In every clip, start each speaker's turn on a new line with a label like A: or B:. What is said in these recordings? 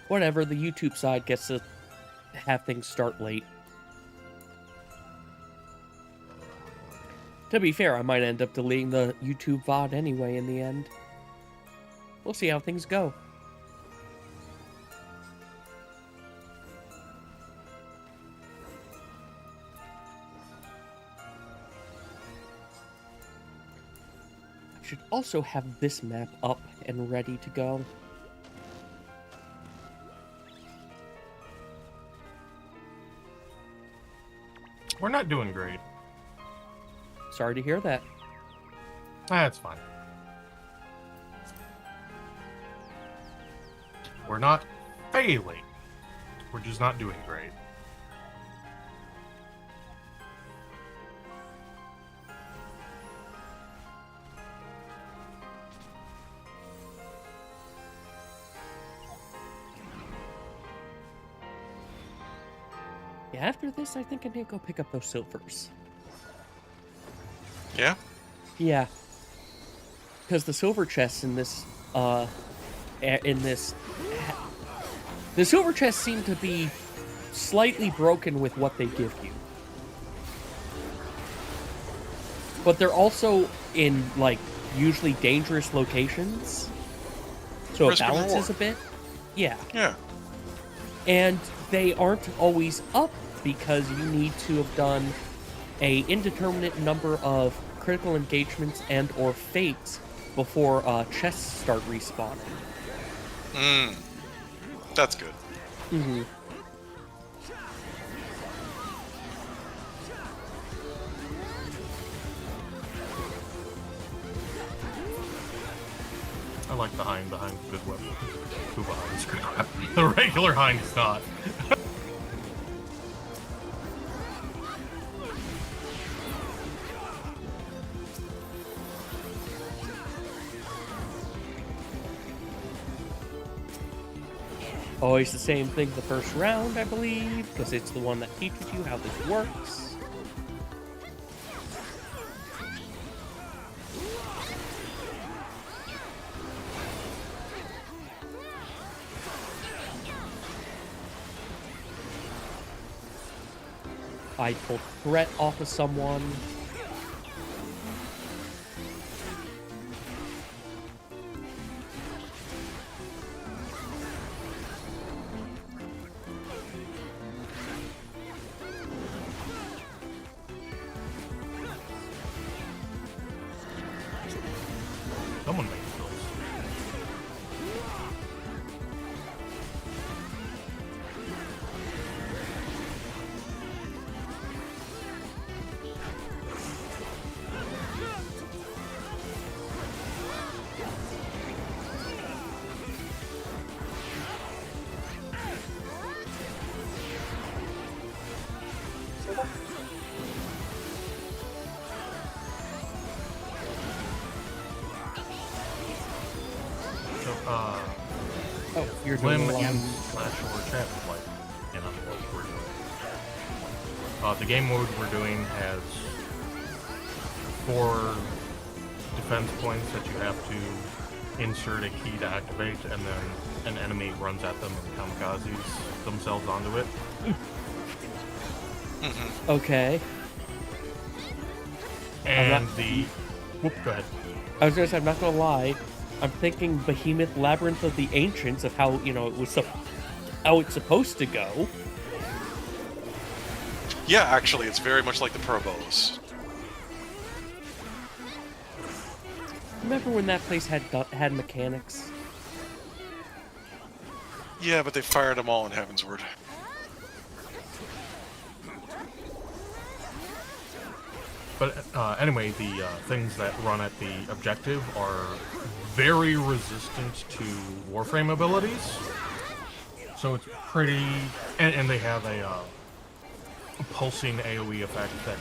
A: whatever, the YouTube side gets to have things start late. To be fair, I might end up deleting the YouTube VOD anyway in the end. We'll see how things go. I should also have this map up and ready to go.
B: We're not doing great.
A: Sorry to hear that.
B: That's fine. We're not failing. We're just not doing great.
A: Yeah, after this, I think I need to go pick up those silvers.
C: Yeah?
A: Yeah. Because the silver chests in this, the silver chests seem to be slightly broken with what they give you. But they're also in, like, usually dangerous locations. So
C: Risk
A: it
C: and
A: balances a
C: reward.
A: bit. Yeah.
C: Yeah.
A: And they aren't always up because you need to have done a indeterminate number of critical engagements and or fates before chests start respawning.
C: That's good.
A: Mm-hmm.
B: I like the hind. The hind's a good weapon. Kuba hind's a good weapon. The regular hind is not.
A: Always the same thing the first round, I believe, because it's the one that teaches you how this works. I pulled threat off of someone.
B: Someone makes those.
A: Oh, you're doing
B: Lim
A: a lot.
B: and Slash or chat would like in on what we're doing. The game mode we're doing has 4 defense points that you have to insert a key to activate, and then an enemy runs at them and kamikazes themselves onto it.
A: Okay.
B: And
A: not-
B: the... Whoop, go ahead.
A: I was gonna say, I'm not gonna lie. I'm thinking Behemoth Labyrinth of the Ancients of how, it was how it's supposed to go.
C: Yeah, actually, it's very much like the Probos.
A: Remember when that place had mechanics?
C: Yeah, but they fired them all in Heavensward.
B: But anyway, the things that run at the objective are very resistant to Warframe abilities. So it's pretty... And they have a pulsing AoE effect that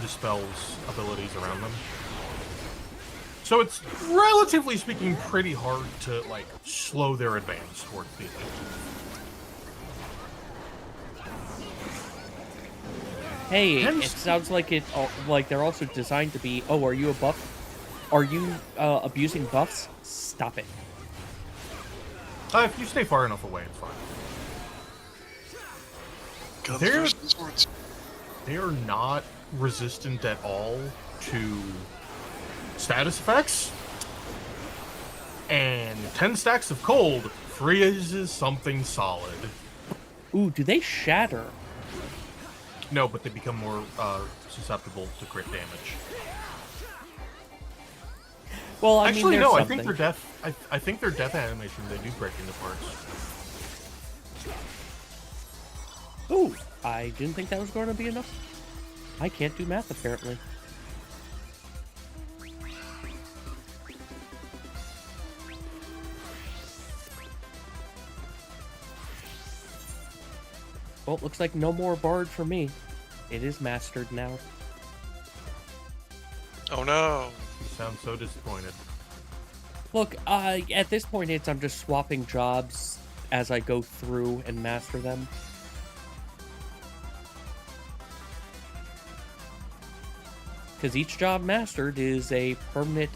B: dispels abilities around them. So it's, relatively speaking, pretty hard to, like, slow their advance towards the objective.
A: Hey,
B: Hence-
A: it sounds like they're also designed to be. Oh, are you a buff? Are you abusing buffs? Stop it.
B: If you stay far enough away, it's fine.
C: Guns
B: They're-
C: versus swords.
B: They are not resistant at all to status effects. And 10 stacks of cold freezes something solid.
A: Ooh, do they shatter?
B: No, but they become more susceptible to crit damage.
A: Well, I
B: Actually,
A: mean,
B: no.
A: there's
B: I think
A: something.
B: their death. I think their death animation they do break into parts.
A: Ooh, I didn't think that was going to be enough. I can't do math, apparently. Well, it looks like no more bard for me. It is mastered now.
C: Oh no.
B: You sound so disappointed.
A: Look, at this point, I'm just swapping jobs as I go through and master them. Because each job mastered is a permanent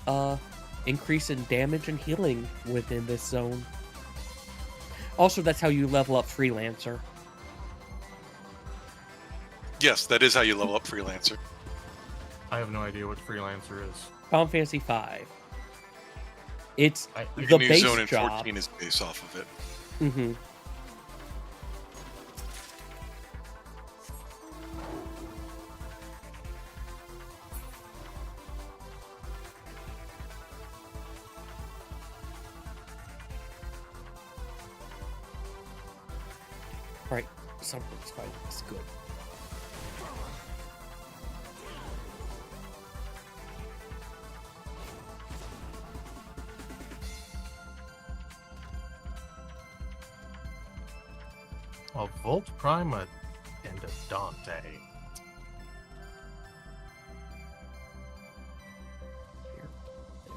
A: increase in damage and healing within this zone. Also, that's how you level up Freelancer.
C: Yes, that is how you level up Freelancer.
B: I have no idea what freelancer is.
A: Final Fantasy V. It's
C: The
A: the
C: new
A: base
C: zone in
A: job.
C: 14 is based off of it.
A: Mm-hmm. Right, something's fine. It's good.
B: A Volt Prima and a Dante.
A: Here, there.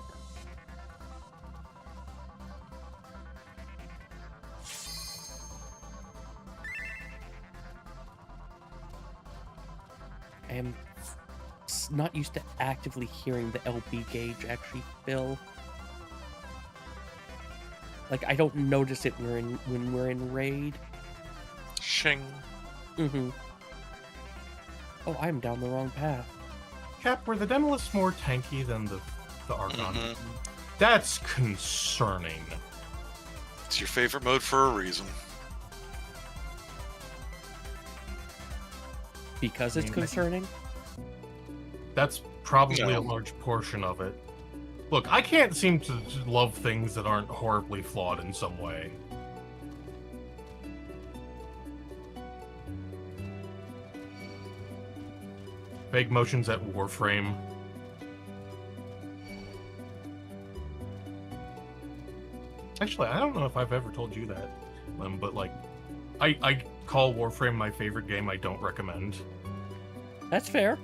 A: I am not used to actively hearing the LB gauge actually fill. Like, I don't notice it when we're in raid.
C: Shing.
A: Mm-hmm. Oh, I'm down the wrong path.
B: Cap, were the Demolists more tanky than the Archon?
C: Mhm.
B: That's concerning.
C: It's your favorite mode for a reason.
A: Because it's
B: I mean,
A: concerning?
B: That's probably
C: No.
B: a large portion of it. Look, I can't seem to love things that aren't horribly flawed in some way. Vague motions at Warframe. Actually, I don't know if I've ever told you that, but like, I call Warframe my favorite game I don't recommend.
A: That's fair.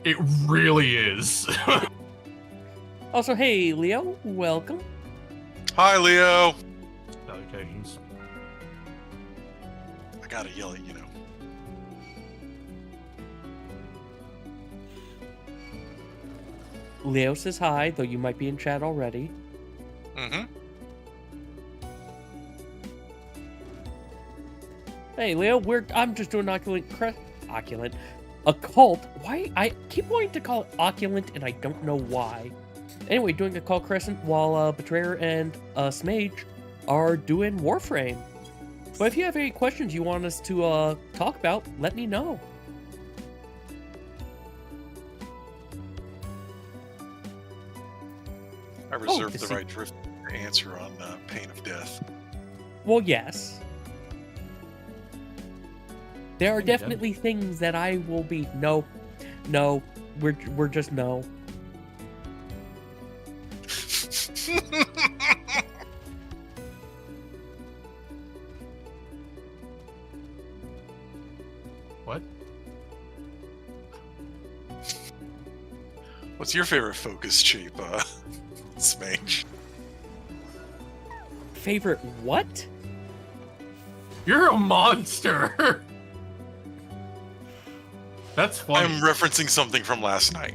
B: It really is.
A: Also, hey, Leo, welcome.
C: Hi, Leo.
B: Salutations.
C: I gotta yell at you know.
A: Leo says hi, though you might be in chat already.
C: Mm-hmm.
A: Hey, Leo, I'm just doing occult. Why? I keep wanting to call it Oculent, and I don't know why. Anyway, doing occult crescent while Betrayer and Smage are doing Warframe. But if you have any questions you want us to talk about, let me know.
C: I reserve
A: to
C: the
A: see-
C: right to answer on pain of death.
A: Well, yes. There are
B: Pretty good.
A: definitely things that I will be no, we're just no.
B: What?
C: What's your favorite focus shape, Smage?
A: Favorite what?
B: You're a monster! That's funny.
C: I'm referencing something from last night.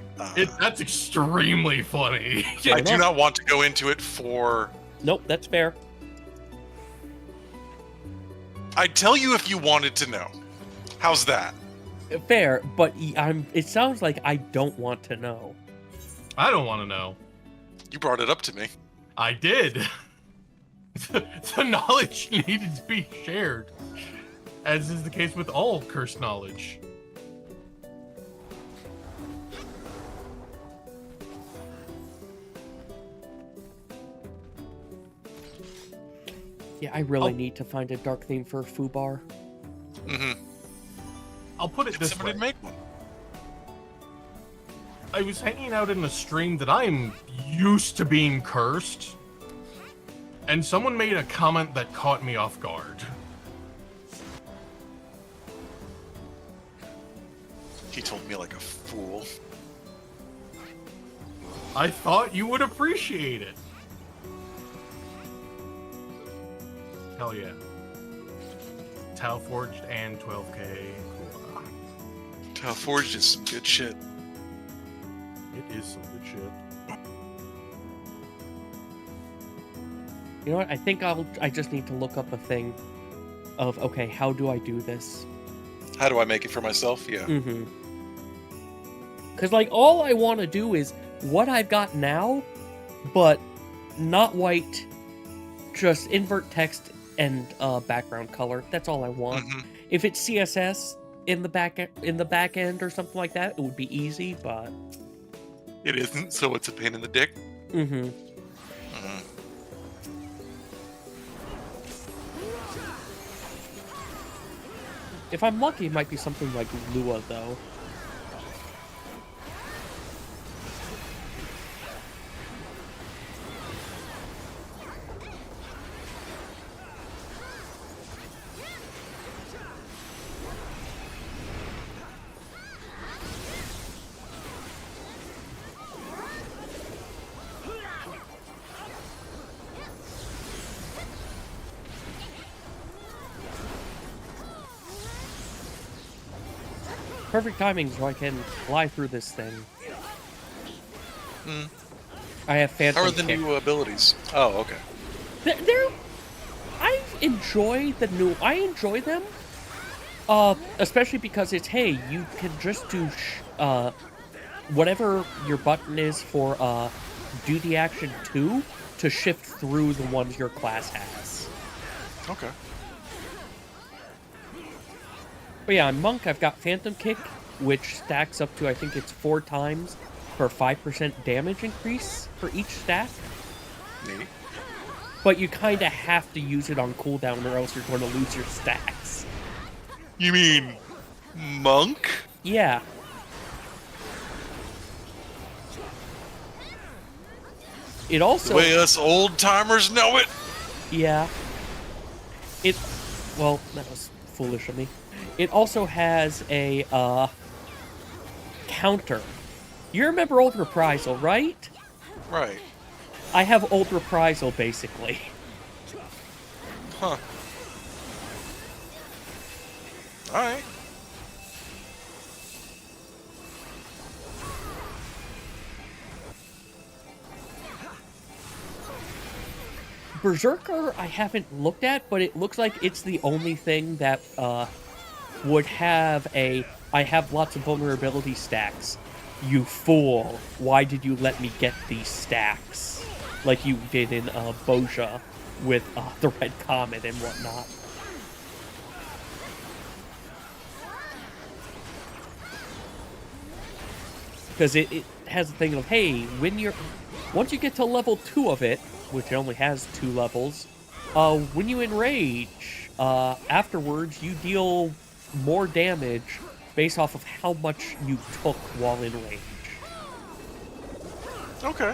B: That's extremely funny.
C: I do not want to go into it for
A: Nope, that's fair.
C: I'd tell you if you wanted to know. How's that?
A: Fair, but it sounds like I don't want to know.
B: I don't want to know.
C: You brought it up to me.
B: I did. The knowledge needed to be shared, as is the case with all cursed knowledge.
A: Yeah, I really need to find a dark theme for Fubar.
C: Mm-hmm.
B: I'll put it
C: If
B: this way.
C: somebody make one.
B: I was hanging out in a stream that I'm used to being cursed, and someone made a comment that caught me off guard.
C: He told me like a fool.
B: I thought you would appreciate it. Hell yeah. Tau Forged and 12k. Cool.
C: Tau Forged is some good shit.
B: It is some good shit.
A: You know what? I think I just need to look up a thing of, okay, how do I do this?
C: How do I make it for myself? Yeah.
A: Mm-hmm. Because, like, all I want to do is what I've got now, but not white, just invert text and background color. That's all I want.
C: Mm-hmm.
A: If it's CSS in the back end or something like that, it would be easy, but...
C: It isn't, so it's a pain in the dick.
A: Mm-hmm.
C: Mm-hmm.
A: If I'm lucky, it might be something like Lua, though. Perfect timing so I can fly through this thing.
C: Mm.
A: I have Phantom
C: How are the
A: Kick.
C: new abilities? Oh, okay.
A: I enjoy them. Especially because it's, hey, you can just do whatever your button is for do the action 2 to shift through the ones your class has.
C: Okay.
A: But yeah, on Monk, I've got Phantom Kick, which stacks up to, I think it's 4 times for 5% damage increase for each stack.
C: Neat.
A: But you kind of have to use it on cooldown or else you're going to lose your stacks.
C: You mean Monk?
A: Yeah. It also...
C: The way us old timers know it?
A: Yeah. Well, that was foolish of me. It also has a, counter. You remember Old Reprisal, right?
C: Right.
A: I have Old Reprisal, basically.
C: Huh. Alright.
A: Berserker, I haven't looked at, but it looks like it's the only thing that, would have I have lots of vulnerability stacks. You fool. Why did you let me get these stacks? Like you did in, Boja with, the Red Comet and whatnot. Because it has a thing of, hey, once you get to level 2 of it, which only has 2 levels, when you enrage, afterwards you deal more damage based off of how much you took while in range.
C: Okay.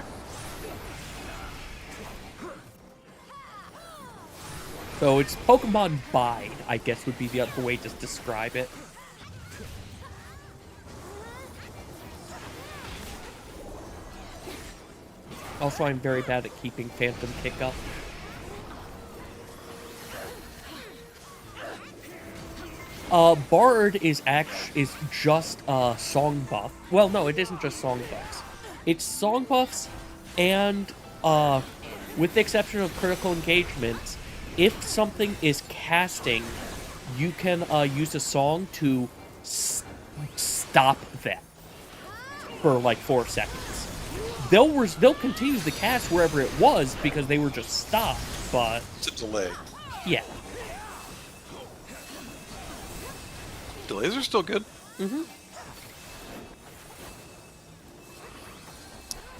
A: So it's Pokemon Bide, I guess would be the other way to describe it. Also, I'm very bad at keeping Phantom Kick up. Bard is just song buff. Well, no, it isn't just song buffs. It's song buffs, and with the exception of critical engagements, if something is casting you can use a song to stop them for like 4 seconds. They'll continue the cast wherever it was because they were just stopped, but
C: It's a delay.
A: yeah.
C: Delays are still good.
A: Mm-hmm.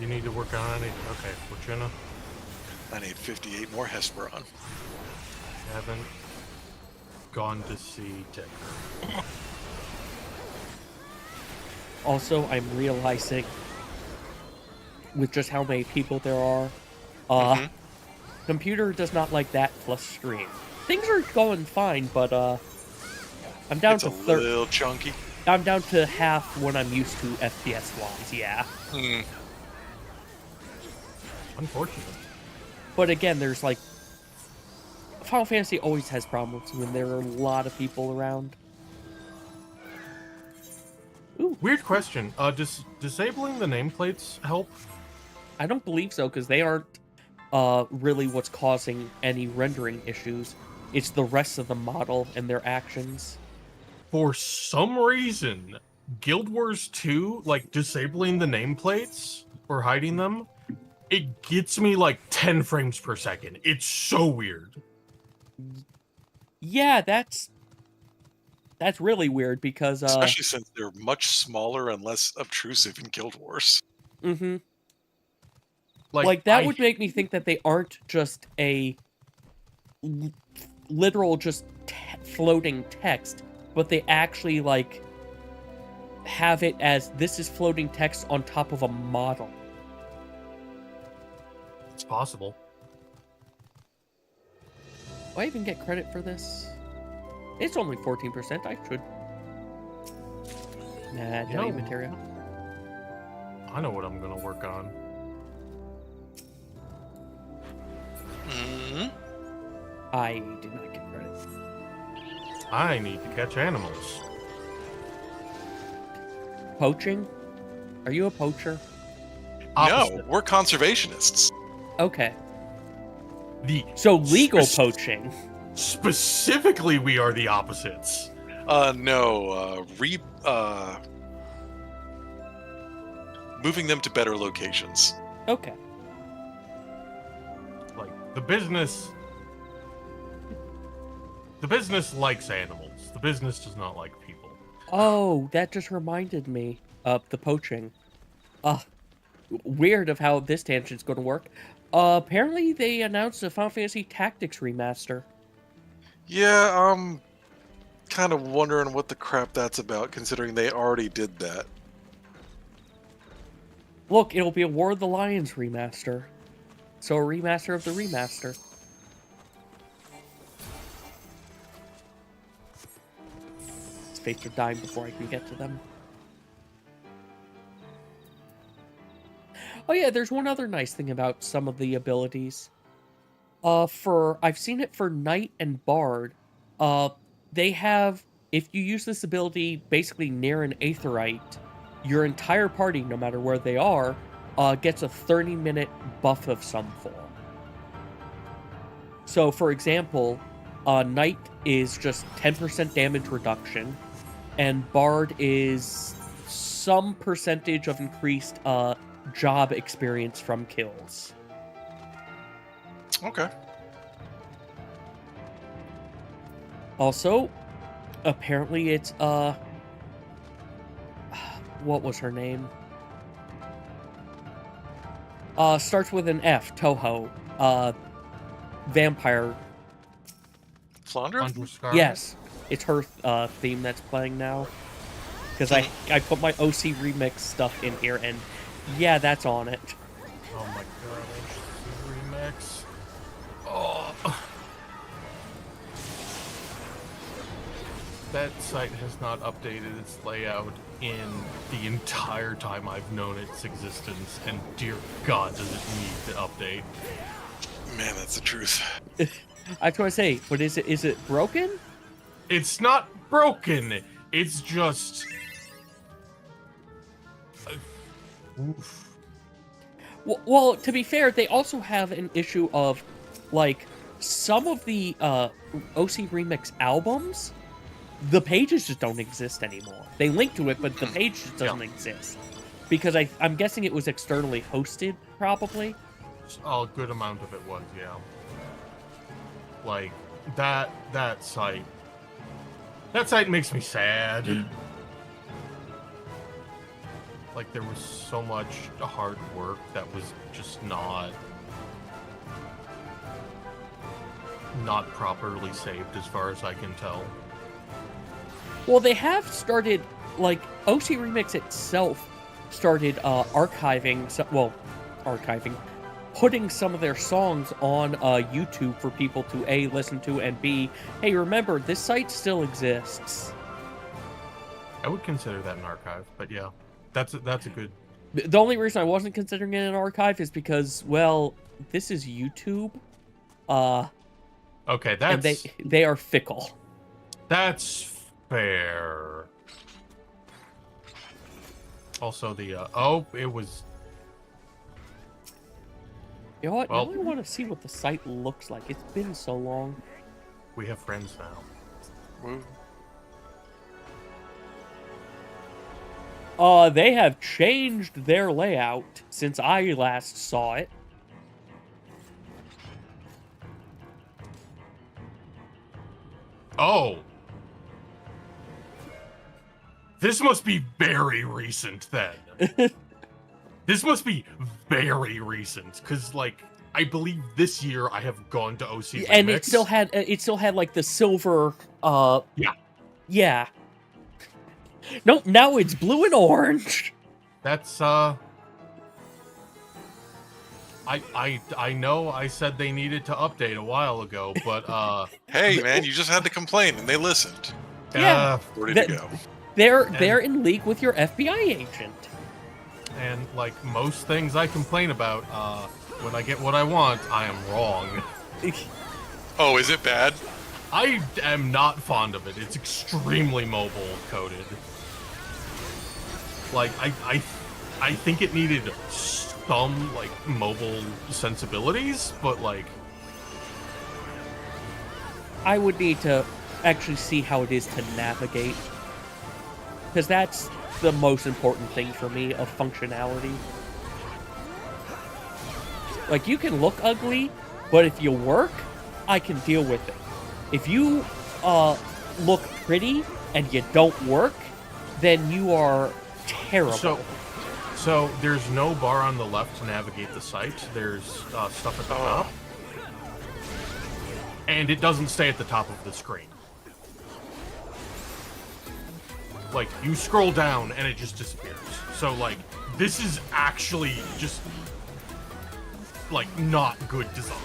B: You need to work on any. Okay, Fortuna.
C: I need 58 more Hesperon.
B: Haven't gone to see Ticker.
A: Also, I'm realizing with just how many people there are,
C: Mm-hmm.
A: computer does not like that plus stream. Things are going fine, but I'm down
C: It's
A: to
C: a little chunky.
A: I'm down to half when I'm used to FPS wise, yeah.
C: Hmm.
B: Unfortunate.
A: But again, there's like Final Fantasy always has problems when there are a lot of people around. Ooh,
B: Weird question. Does disabling the nameplates help?
A: I don't believe so because they aren't really what's causing any rendering issues. It's the rest of the model and their actions.
B: For some reason, Guild Wars 2, like disabling the nameplates or hiding them, it gets me like 10 frames per second. It's so weird.
A: Yeah, that's really weird because
C: Especially since they're much smaller and less obtrusive in Guild Wars.
A: mm-hmm. Like that
B: I-
A: would make me think that they aren't just a literal just floating text, but they actually like have it as this is floating text on top of a model.
B: It's possible.
A: Do I even get credit for this? It's only 14%. I should. Nah,
B: You
A: delete
B: know-
A: material.
B: I know what I'm gonna work on.
C: Hmm.
A: I did not get credit.
B: I need to catch animals.
A: Poaching? Are you a poacher?
C: No,
B: Opposite.
C: we're conservationists.
A: Okay.
B: The
A: So legal
B: Spec-
A: poaching.
B: Specifically, we are the opposites.
C: No, moving them to better locations.
A: Okay.
B: Like the business likes animals. The business does not like people.
A: Oh, that just reminded me of the poaching. Weird of how this tangent's going to work. Apparently they announced a Final Fantasy Tactics remaster.
C: Yeah, I'm kind of wondering what the crap that's about, considering they already did that.
A: Look, it'll be a War of the Lions remaster. So a remaster of the remaster. Fates are dying before I can get to them. Oh yeah, there's one other nice thing about some of the abilities. I've seen it for Knight and Bard. They have, if you use this ability basically near an Aetheryte, your entire party, no matter where they are, gets a 30-minute buff of some form. So, for example, Knight is just 10% damage reduction, and Bard is some percentage of increased job experience from kills.
C: Okay.
A: Also, apparently it's what was her name? Starts with an F, Toho. Vampire.
C: Flandra?
B: Underscar.
A: Yes, it's her theme that's playing now. Because I put my OC remix stuff in here, and yeah, that's on it.
B: Oh my god, remix. Oh. That site has not updated its layout in the entire time I've known its existence, and dear God, does it need to update.
C: Man, that's the truth.
A: I was going to say, but is it broken?
B: It's not broken. It's just. Oof.
A: Well, to be fair, they also have an issue of, like, some of the OC Remix albums the pages just don't exist anymore. They link to it, but the page just doesn't exist. Because I'm guessing it was externally hosted, probably.
B: A good amount of it was, yeah. Like, that site makes me sad. Like, there was so much hard work that was just not properly saved as far as I can tell.
A: Well, they have started, like, OC Remix itself started archiving, putting some of their songs on YouTube for people to A, listen to, and B, hey, remember, this site still exists.
B: I would consider that an archive, but yeah, that's a good...
A: The only reason I wasn't considering it an archive is because, well, this is YouTube.
B: Okay, that's...
A: And they are fickle.
B: That's fair. Also, it was...
A: You know what?
B: Well,
A: now I want to see what the site looks like. It's been so long.
B: We have friends now.
A: They have changed their layout since I last saw it.
B: Oh! This must be very recent, then. This must be very recent, because, like, I believe this year I have gone to OC Remix.
A: And it still had like the silver,
B: Yeah.
A: Yeah. No, now it's blue and orange.
B: That's, I know I said they needed to update a while ago, but,
C: Hey, man, you just had to complain, and they listened.
A: Yeah.
C: Ready to go.
A: They're in league with your FBI agent.
B: And, like, most things I complain about, when I get what I want, I am wrong.
C: Oh, is it bad?
B: I am not fond of it. It's extremely mobile coded. Like, I think it needed some, like, mobile sensibilities, but, like...
A: I would need to actually see how it is to navigate. Because that's the most important thing for me, of functionality. Like, you can look ugly, but if you work, I can deal with it. If you look pretty and you don't work, then you are terrible.
B: So there's no bar on the left to navigate the site. There's stuff at the top. And it doesn't stay at the top of the screen. Like, you scroll down and it just disappears. So, like, this is actually just, like, not good design.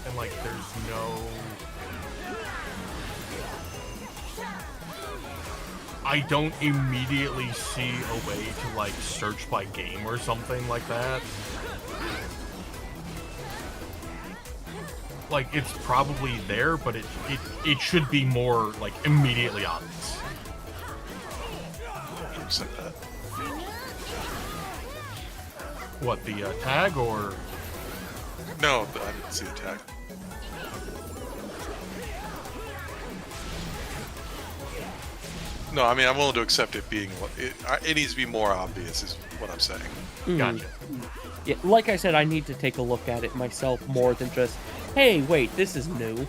B: And, like, there's no... I don't immediately see a way to, like, search by game or something like that. Like, it's probably there, but it should be more, like, immediately obvious. What, the tag, or...?
C: No, I didn't see the tag. No, I mean, I'm willing to accept it being... It needs to be more obvious, is what I'm saying.
B: Gotcha.
A: Yeah, like I said, I need to take a look at it myself more than just, hey, wait, this is new.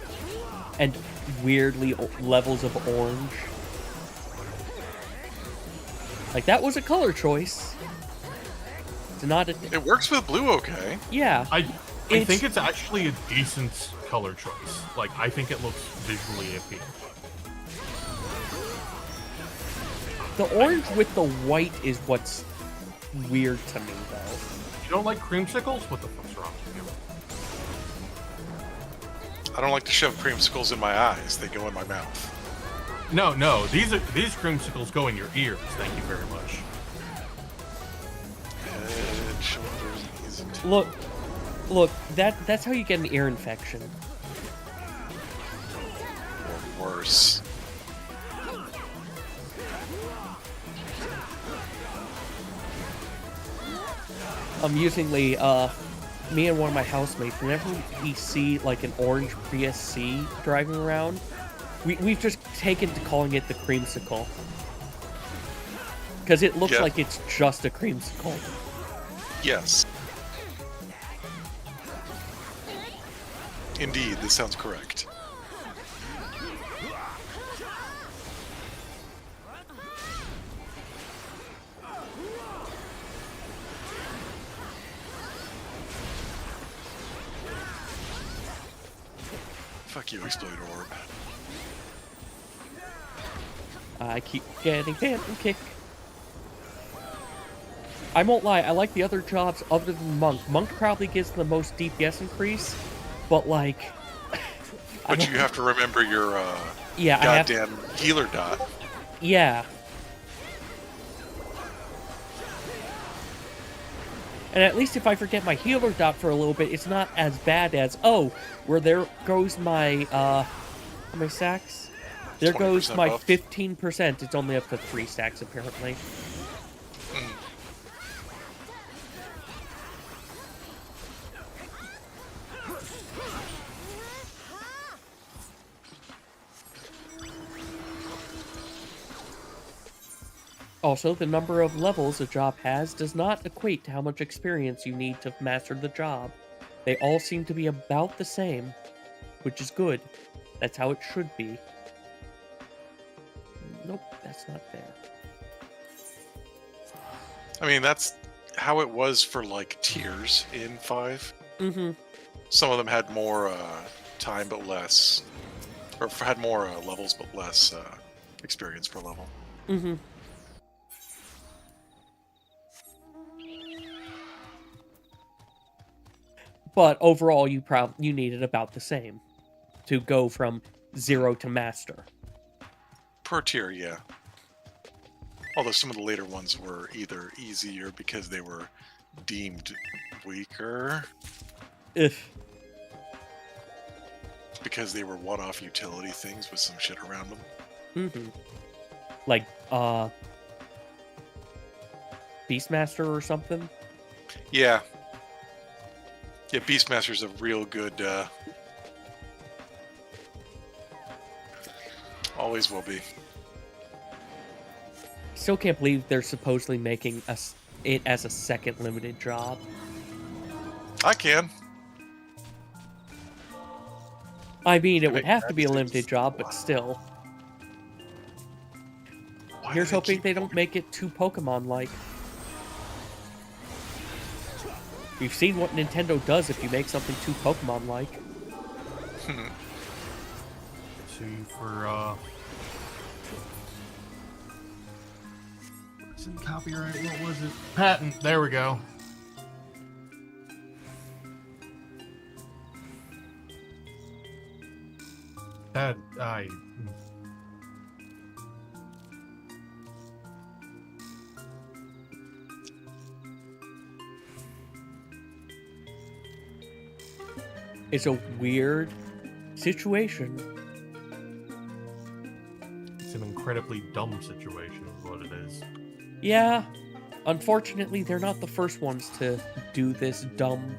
A: And weirdly levels of orange. Like, that was a color choice. It's not a...
C: It works with blue okay.
A: Yeah.
B: I think it's actually a decent color choice. Like, I think it looks visually appealing.
C: Oh,
A: The orange with the white is what's weird to me, though.
B: You don't like creamsicles? What the fuck's wrong with you?
C: I don't like to shove creamsicles in my eyes. They go in my mouth.
B: No, these creamsicles go in your ears. Thank you very much.
C: Head, shoulders, knees, and
A: Look, that's how you get an ear infection.
C: or worse.
A: Amusingly, me and one of my housemates, whenever we see like an orange Prius C driving around, we've just taken to calling it the creamsicle. Because it looks
C: Yeah.
A: like it's just a creamsicle.
C: Yes. Indeed, this sounds correct. Fuck you, Exploit Orb.
A: I keep getting Phantom Kick. I won't lie, I like the other jobs other than Monk. Monk probably gives the most DPS increase, but like...
C: But you have to remember your
A: Yeah, I have...
C: goddamn healer dot.
A: Yeah. And at least if I forget my healer dot for a little bit, it's not as bad as, oh, where there goes my, how many stacks? There goes
C: 20%
A: my
C: buff.
A: 15%. It's only up to 3 stacks, apparently. Also, the number of levels a job has does not equate to how much experience you need to master the job. They all seem to be about the same, which is good. That's how it should be. Nope, that's not there.
C: I mean, that's how it was for like tiers in 5.
A: Mm-hmm.
C: Some of them had more time but less, or had more levels but less experience per level.
A: Mm-hmm. But overall, you needed about the same to go from 0 to master.
C: Per tier, yeah. Although some of the later ones were either easier because they were deemed weaker,
A: If
C: because they were one-off utility things with some shit around them.
A: mm-hmm. Like Beastmaster or something.
C: Yeah. Yeah, Beastmaster's a real good always will be.
A: Still can't believe they're supposedly making it as a second limited job.
C: I can.
A: I mean, it would
C: make
A: have to be a
C: that
A: limited
C: sense.
A: job, but still.
C: Why
A: Here's
C: do
A: hoping
C: keep-
A: they don't make it too Pokemon-like. We've seen what Nintendo does if you make something too Pokemon-like.
B: See for what's in copyright? What was it? Patent. There we go. That I.
A: It's a weird situation.
B: It's an incredibly dumb situation, is what it is.
A: Yeah, unfortunately, they're not the first ones to do this dumb.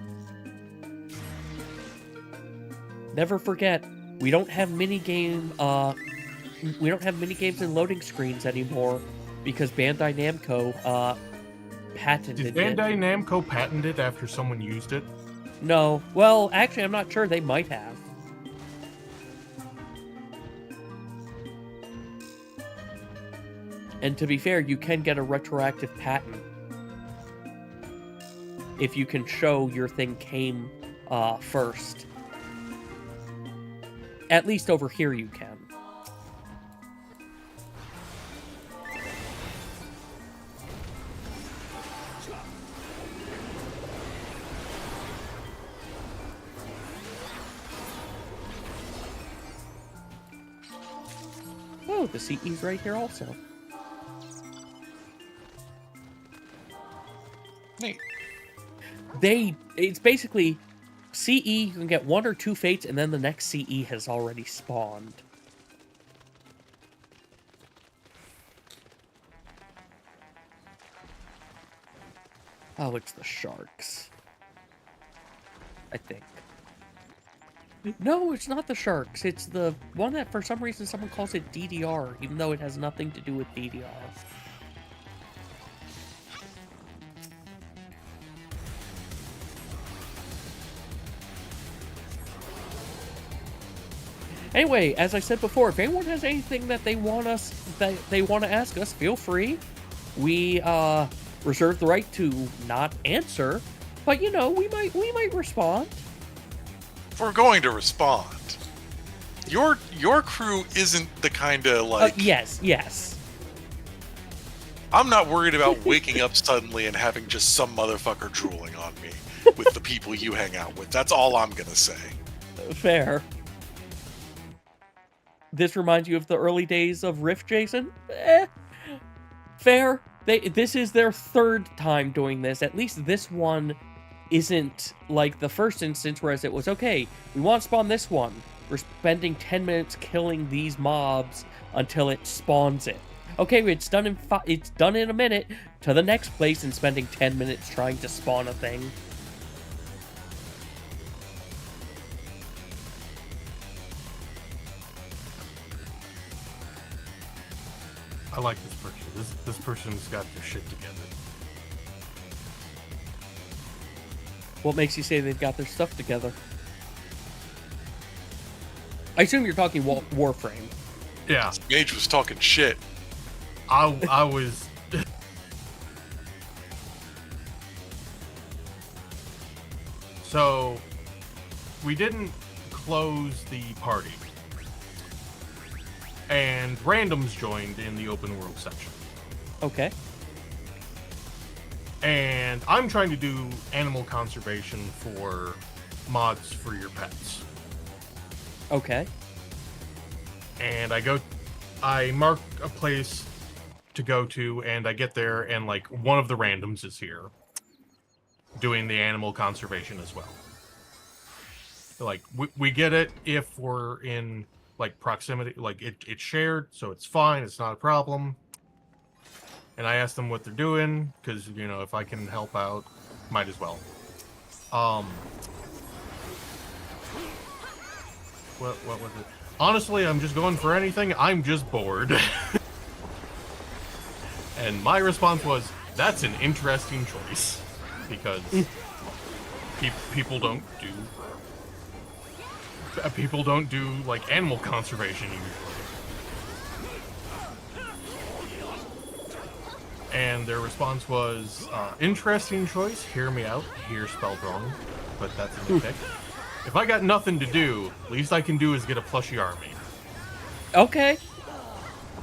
A: Never forget, we don't have minigame, we don't have minigames and loading screens anymore because Bandai Namco, patented
B: Did Bandai Namco patent it after someone used it?
A: No. Well, actually, I'm not sure. They might have. And to be fair, you can get a retroactive patent if you can show your thing came first. At least over here you can. Oh, the CE's right here also.
C: Neat.
A: It's basically CE, you can get 1 or 2 fates, and then the next CE has already spawned. Oh, it's the sharks. I think. No, it's not the sharks. It's the one that for some reason someone calls it DDR, even though it has nothing to do with DDR. Anyway, as I said before, if anyone has anything that they want to ask us, feel free. We reserve the right to not answer, but you know, we might respond.
C: If we're going to respond, your crew isn't the kind of like.
A: Yes.
C: I'm not worried about waking up suddenly and having just some motherfucker drooling on me with the people you hang out with. That's all I'm gonna say.
A: Fair. This reminds you of the early days of Rift, Jason? Fair. This is their third time doing this. At least this one isn't like the first instance, whereas it was, okay, we want to spawn this one. We're spending 10 minutes killing these mobs until it spawns it. Okay, it's done in a minute to the next place and spending 10 minutes trying to spawn a thing.
B: I like this person. This person's got their shit together.
A: What makes you say they've got their stuff together? I assume you're talking Warframe.
B: Yeah.
C: Mage was talking shit.
B: I was... So, we didn't close the party. And randoms joined in the open world section.
A: Okay.
B: And I'm trying to do animal conservation for mods for your pets.
A: Okay.
B: And I mark a place to go to, and I get there, and like one of the randoms is here doing the animal conservation as well. Like we get it if we're in like proximity, like it's shared, so it's fine, it's not a problem. And I ask them what they're doing, because you know, if I can help out, might as well. What was it? Honestly, I'm just going for anything. I'm just bored. And my response was, that's an interesting choice, because people don't do like animal conservation usually. And their response was, interesting choice, hear me out, here spelled wrong, but that's a pick. If I got nothing to do, least I can do is get a plushie army.
A: Okay.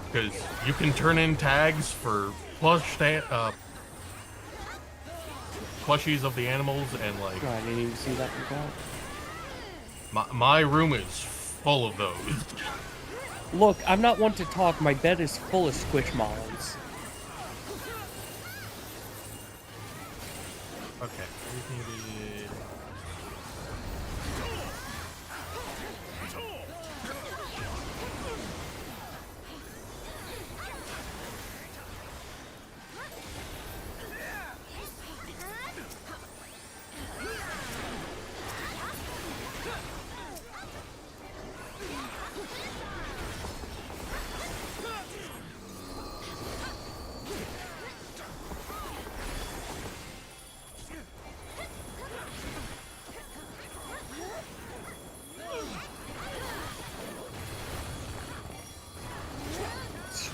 B: Because you can turn in tags for plushies of the animals, and like...
A: Oh, I didn't even see that before.
B: My room is full of those.
A: Look, I'm not one to talk. My bed is full of squishmallows.
B: Okay.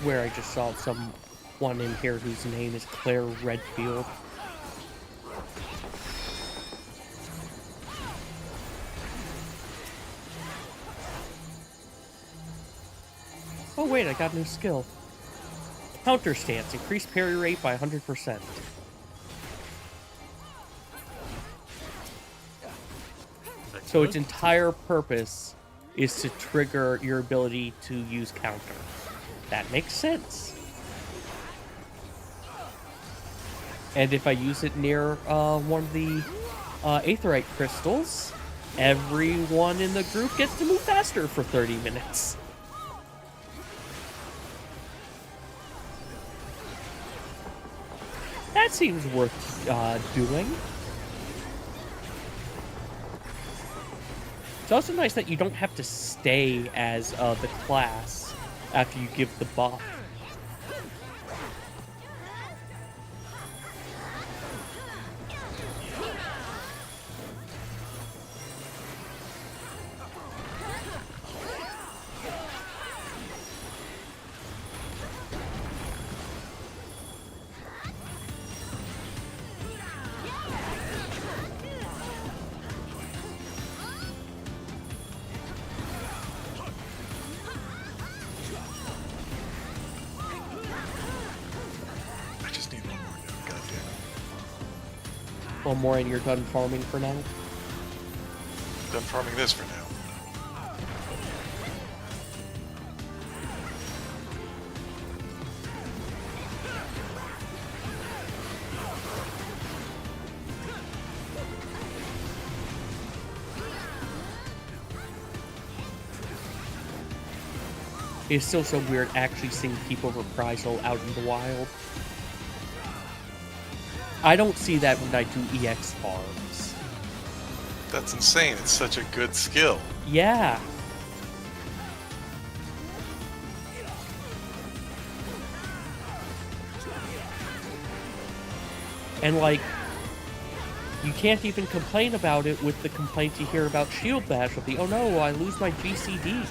A: I swear I just saw someone in here whose name is Claire Redfield. Oh wait, I got a new skill. Counter stance, increase parry rate by 100%. So its entire purpose is to trigger your ability to use counter. That makes sense. And if I use it near one of the aetheryte crystals, everyone in the group gets to move faster for 30 minutes. That seems worth doing. It's also nice that you don't have to stay as the class after you give the buff.
C: I just need one more note, goddamn.
A: One more and you're done farming for now.
C: Done farming this for now.
A: It's still so weird actually seeing people reprisal out in the wild. I don't see that when I do EX farms.
C: That's insane. It's such a good skill.
A: Yeah. And like, you can't even complain about it with the complaints you hear about shield bash of the, oh no, I lose my GCD.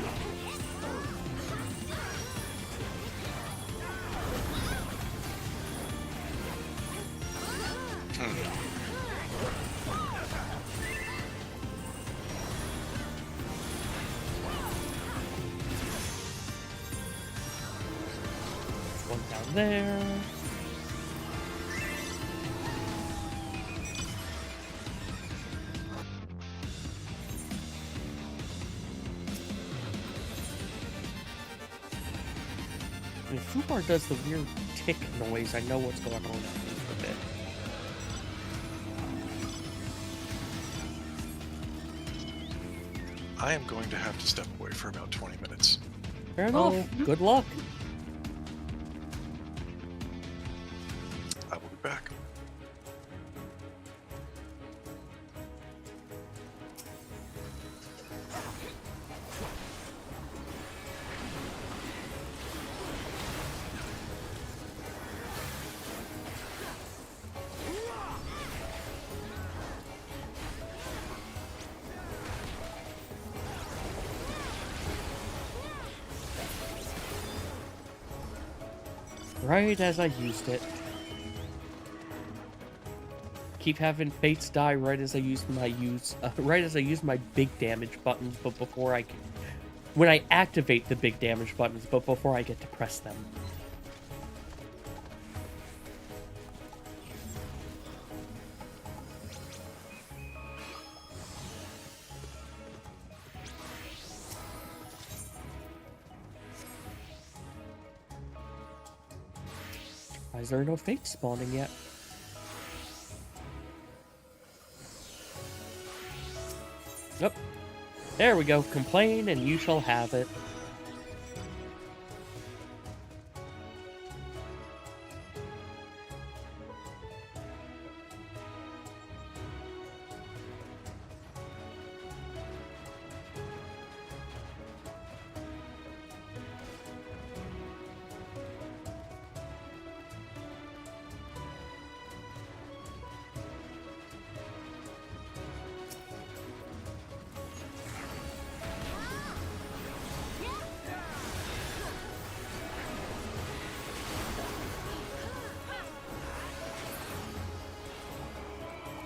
A: One down there. If Fubar does the weird tick noise, I know what's going on with it.
C: I am going to have to step away for about 20 minutes.
A: Fair enough.
B: Oh.
A: Good luck.
C: I will be back.
A: Right as I used it. Keep having fates die right as I use my big damage buttons, but before I can, when I activate the big damage buttons, but before I get to press them. Why is there no fates spawning yet? Yep. There we go. Complain and you shall have it.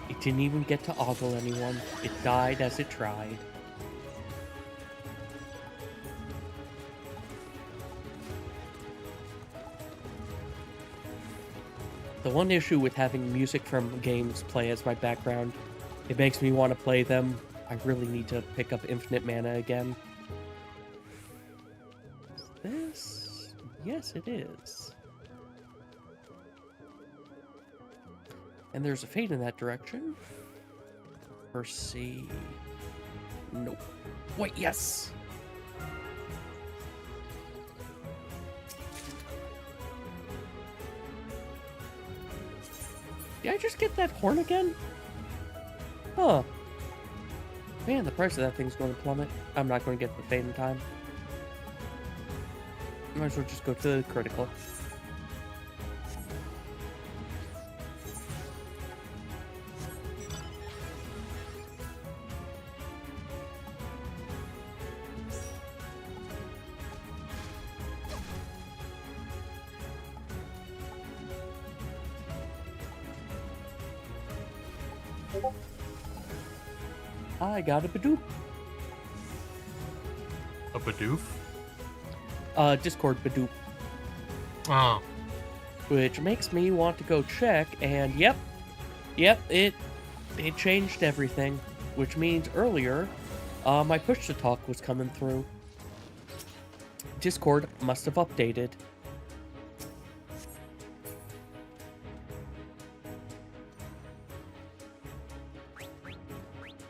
A: It didn't even get to ogle anyone. It died as it tried. The one issue with having music from games play as my background, it makes me want to play them. I really need to pick up Infinite Mana again. Is this? Yes, it is. And there's a fade in that direction. Mercy. Nope. Wait, yes! Did I just get that horn again? Huh. Man, the price of that thing's going to plummet. I'm not going to get the fade in time. Might as well just go to the critical. I got a Badoop.
B: A Bidoof?
A: Discord Badoop.
B: Oh.
A: Which makes me want to go check, and yep, it changed everything. Which means earlier, my push-to-talk was coming through. Discord must have updated.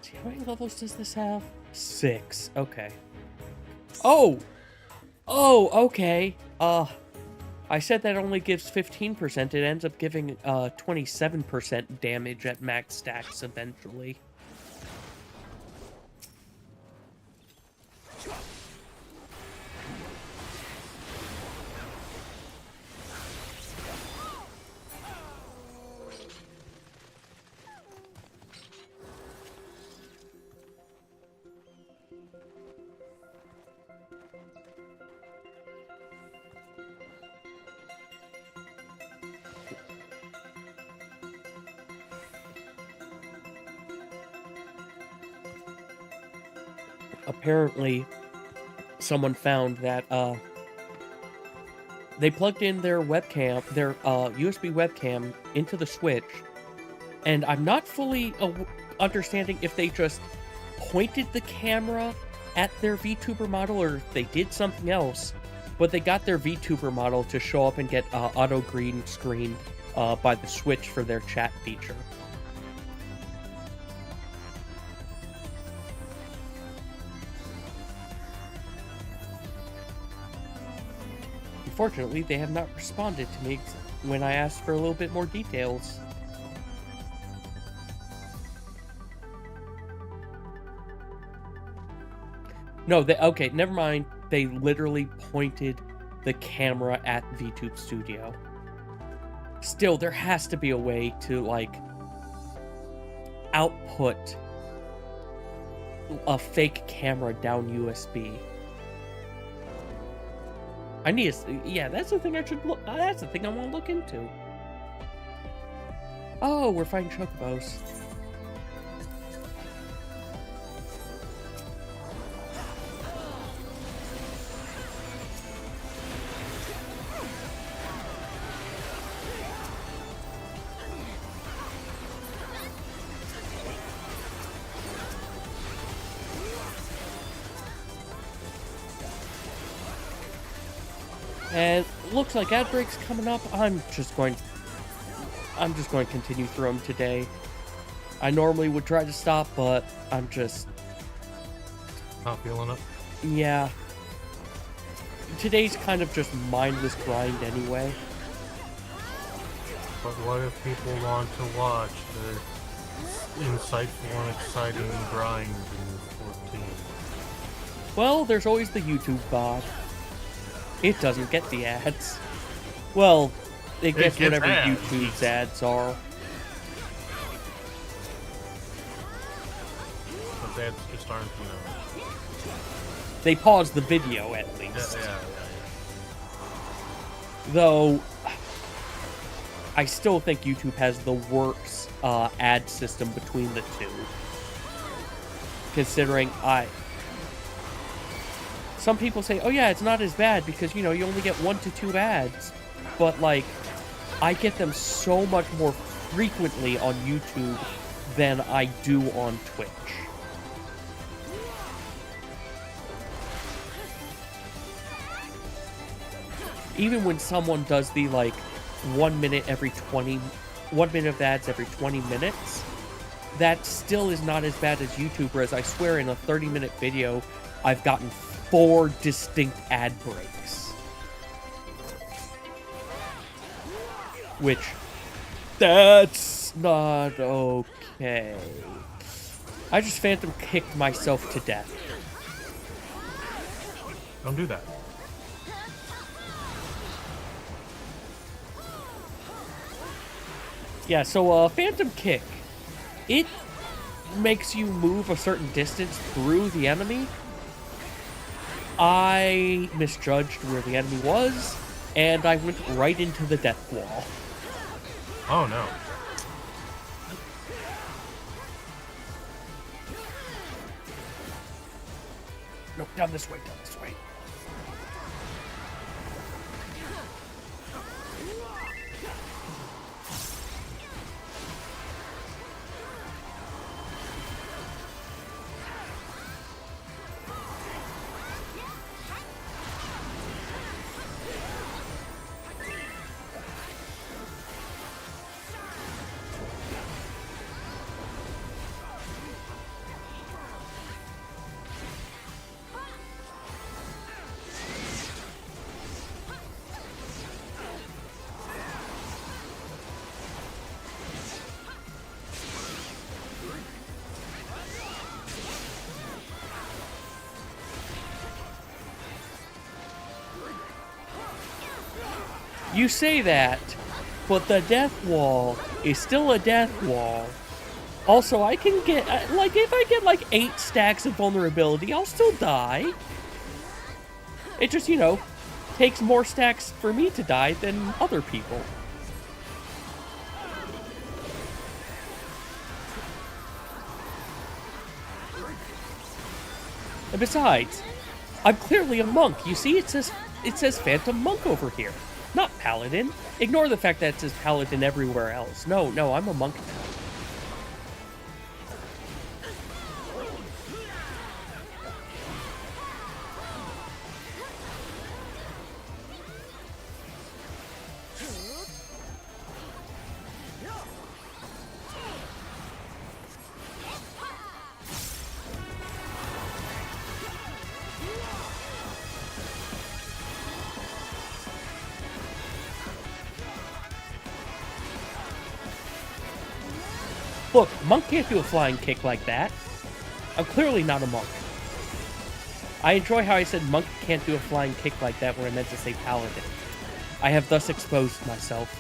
A: See, how many levels does this have? 6. Okay. Oh! Oh, okay. I said that only gives 15%. It ends up giving 27% damage at max stacks eventually. Apparently, someone found that they plugged in their webcam, their USB webcam into the Switch, and I'm not fully understanding if they just pointed the camera at their VTuber model or if they did something else, but they got their VTuber model to show up and get auto green screened by the Switch for their chat feature. Unfortunately, they have not responded to me when I asked for a little bit more details. No, okay, never mind. They literally pointed the camera at VTube Studio. Still, there has to be a way to, like, output a fake camera down USB. I need to, yeah, that's the thing I should look, that's the thing I want to look into. Oh, we're fighting chocobos. And looks like ad break's coming up. I'm just going to continue through them today. I normally would try to stop, but I'm just
B: not feeling it.
A: Yeah. Today's kind of just mindless grind anyway.
B: But what if people want to watch the insightful and exciting grind in 14?
A: Well, there's always the YouTube bot. It doesn't get the ads. Well, it gets whatever
B: ads.
A: YouTube's ads are.
B: But ads just aren't, you know.
A: They pause the video at least.
B: Yeah.
A: Though, I still think YouTube has the worst ad system between the two. Considering some people say, oh yeah, it's not as bad because, you know, you only get 1 to 2 ads. But, like, I get them so much more frequently on YouTube than I do on Twitch. Even when someone does the, like, 1 minute of ads every 20 minutes, that still is not as bad as YouTube, whereas I swear in a 30-minute video, I've gotten 4 distinct ad breaks. Which, that's That's not okay. I just phantom kicked myself to death.
B: Don't do that.
A: Yeah, so phantom kick. It makes you move a certain distance through the enemy. I misjudged where the enemy was, and I went right into the death wall.
B: Oh no.
A: No, down this way, down this way. You say that, but the death wall is still a death wall. Also, I can get, like, if I get, like, 8 stacks of vulnerability, I'll still die. It just, takes more stacks for me to die than other people. And besides, I'm clearly a monk. You see, it says Phantom Monk over here. Not Paladin. Ignore the fact that it says Paladin everywhere else. No, I'm a monk now. Look, monk can't do a flying kick like that. I'm clearly not a monk. I enjoy how I said monk can't do a flying kick like that when I meant to say paladin. I have thus exposed myself.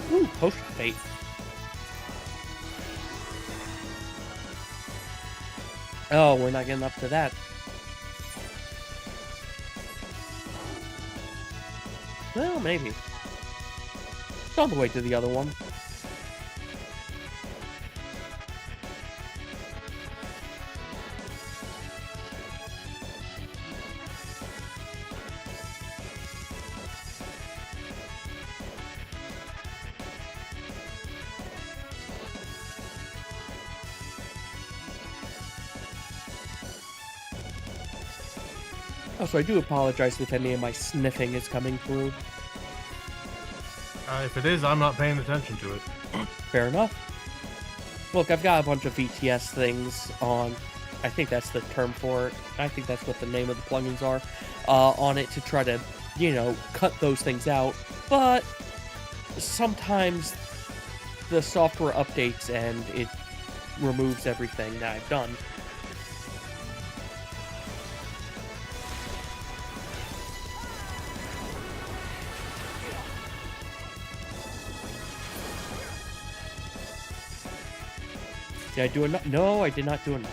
A: Ooh, potion fate. Oh, we're not getting up to that. Well, maybe. It's on the way to the other one. Also, I do apologize if any of my sniffing is coming through.
B: If it is, I'm not paying attention to it.
A: Fair enough. Look, I've got a bunch of VTS things on. I think that's the term for it. I think that's what the name of the plugins are. On it to try to, cut those things out. But sometimes the software updates and it removes everything that I've done. Did I do enough? No, I did not do enough.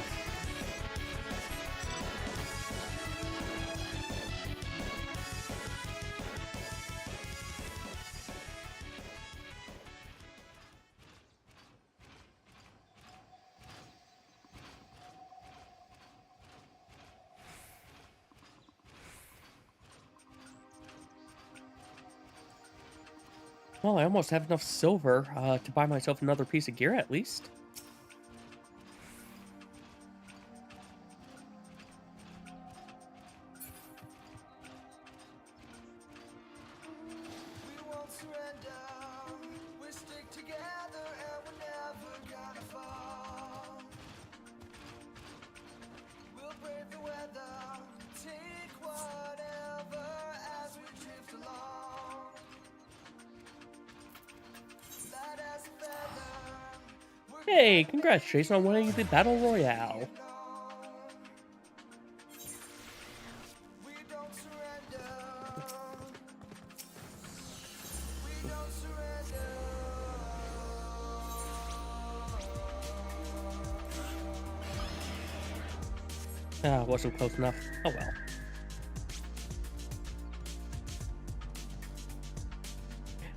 A: Well, I almost have enough silver to buy myself another piece of gear at least. Hey, congrats, Jason, on winning the Battle Royale. Wasn't close enough. Oh well.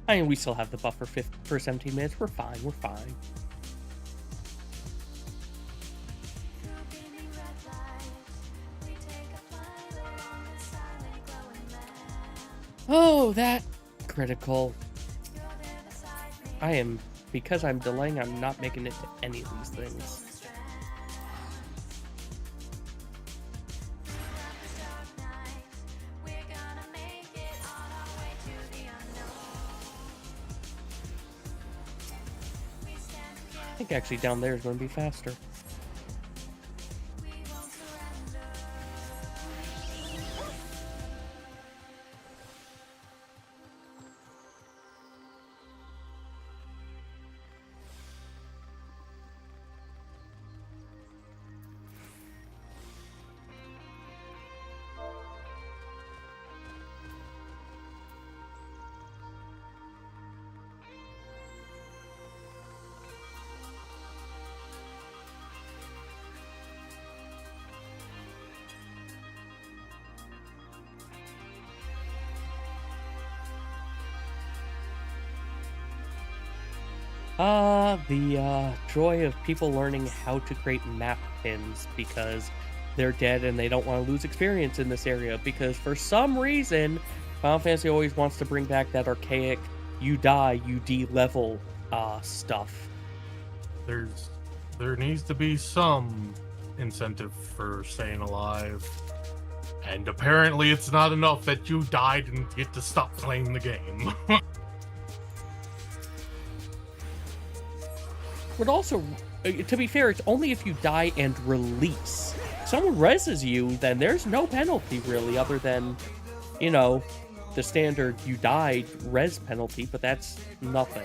A: I mean, we still have the buffer for 17 minutes. We're fine. We're fine. Oh, that critical. Because I'm delaying, I'm not making it to any of these things. I think actually down there is going to be faster. The joy of people learning how to create map pins because they're dead and they don't want to lose experience in this area, because for some reason Final Fantasy always wants to bring back that archaic you die, you de-level stuff.
B: There needs to be some incentive for staying alive. And apparently it's not enough that you died and get to stop playing the game.
A: But also, to be fair, it's only if you die and release. If someone reses you, then there's no penalty really, other than, you know, the standard you died res penalty, but that's nothing.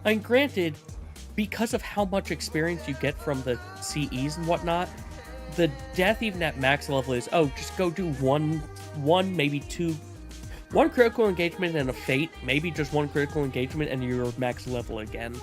A: I mean, granted, because of how much experience you get from the CEs and whatnot, the death even at max level is, oh, just go do one, maybe two. One critical engagement and a fate, maybe just one critical engagement and you're max level again.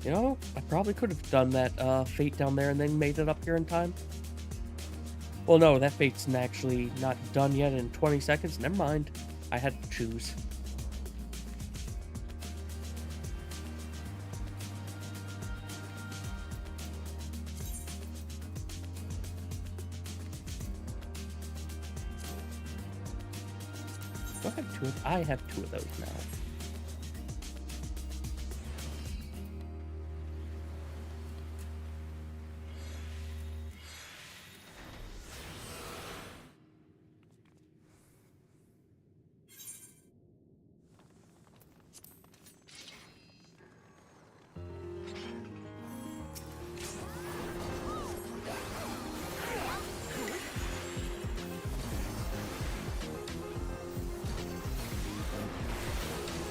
A: You know, I probably could have done that fate down there and then made it up here in time. Well, no, that fate's actually not done yet in 20 seconds. Never mind. I had to choose. Do I have two? I have two of those now.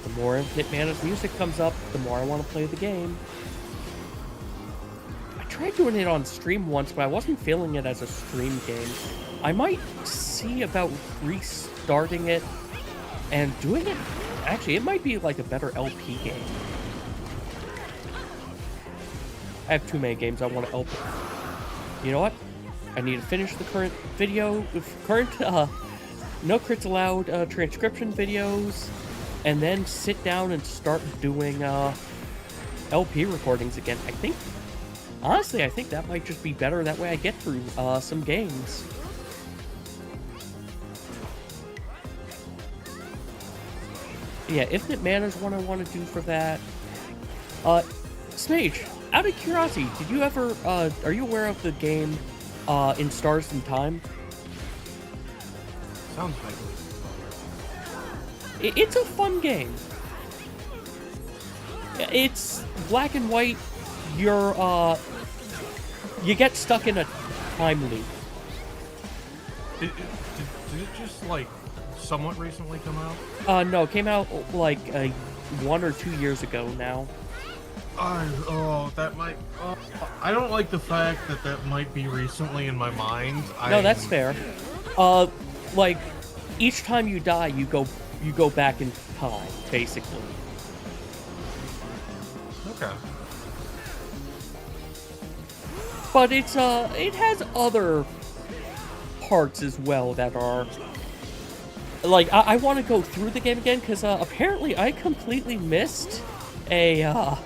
A: The more Infinite Mana's music comes up, the more I want to play the game. I tried doing it on stream once, but I wasn't feeling it as a stream game. I might see about restarting it and doing it. Actually, it might be like a better LP game. I have too many games I want to LP. You know what? I need to finish the current no crits allowed transcription videos, and then sit down and start doing LP recordings again. Honestly, I think that might just be better. That way I get through some games. Yeah, Infinite Mana is one I want to do for that. Smage, out of curiosity, did you ever, are you aware of the game, In Stars and Time?
B: Sounds vaguely familiar.
A: It's a fun game. It's black and white. You get stuck in a time loop.
B: Did it just, like, somewhat recently come out?
A: No, it came out, like, 1 or 2 years ago now.
B: That might... I don't like the fact that that might be recently in my mind.
A: No, that's fair. Like, each time you die, you go back in time, basically.
B: Okay.
A: But it's, it has other parts as well that are... Like, I want to go through the game again, because, apparently I completely missed a,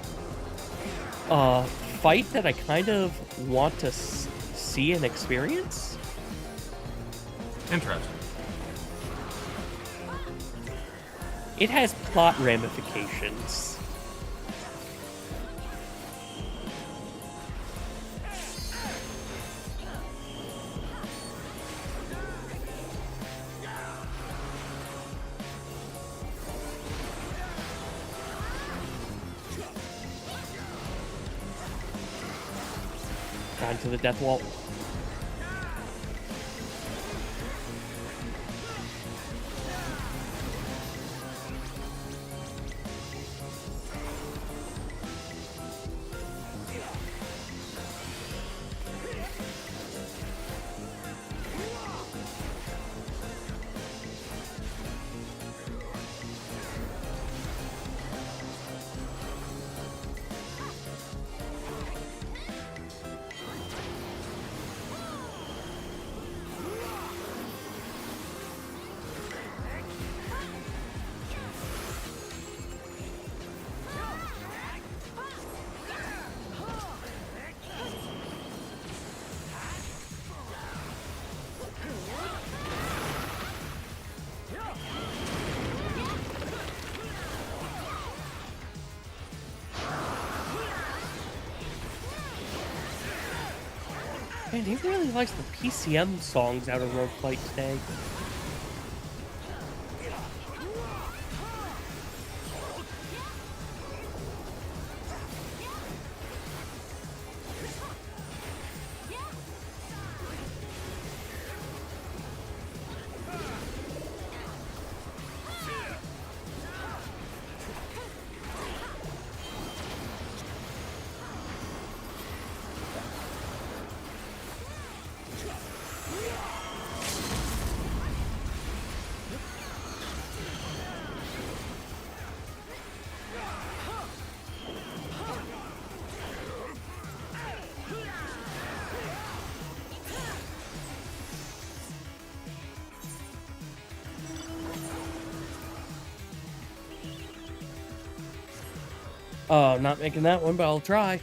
A: fight that I kind of want to see and experience.
B: Interesting.
A: It has plot ramifications. Down to the death wall. Man, he really likes the PCM songs out of Roguelite today. Not making that one, but I'll try.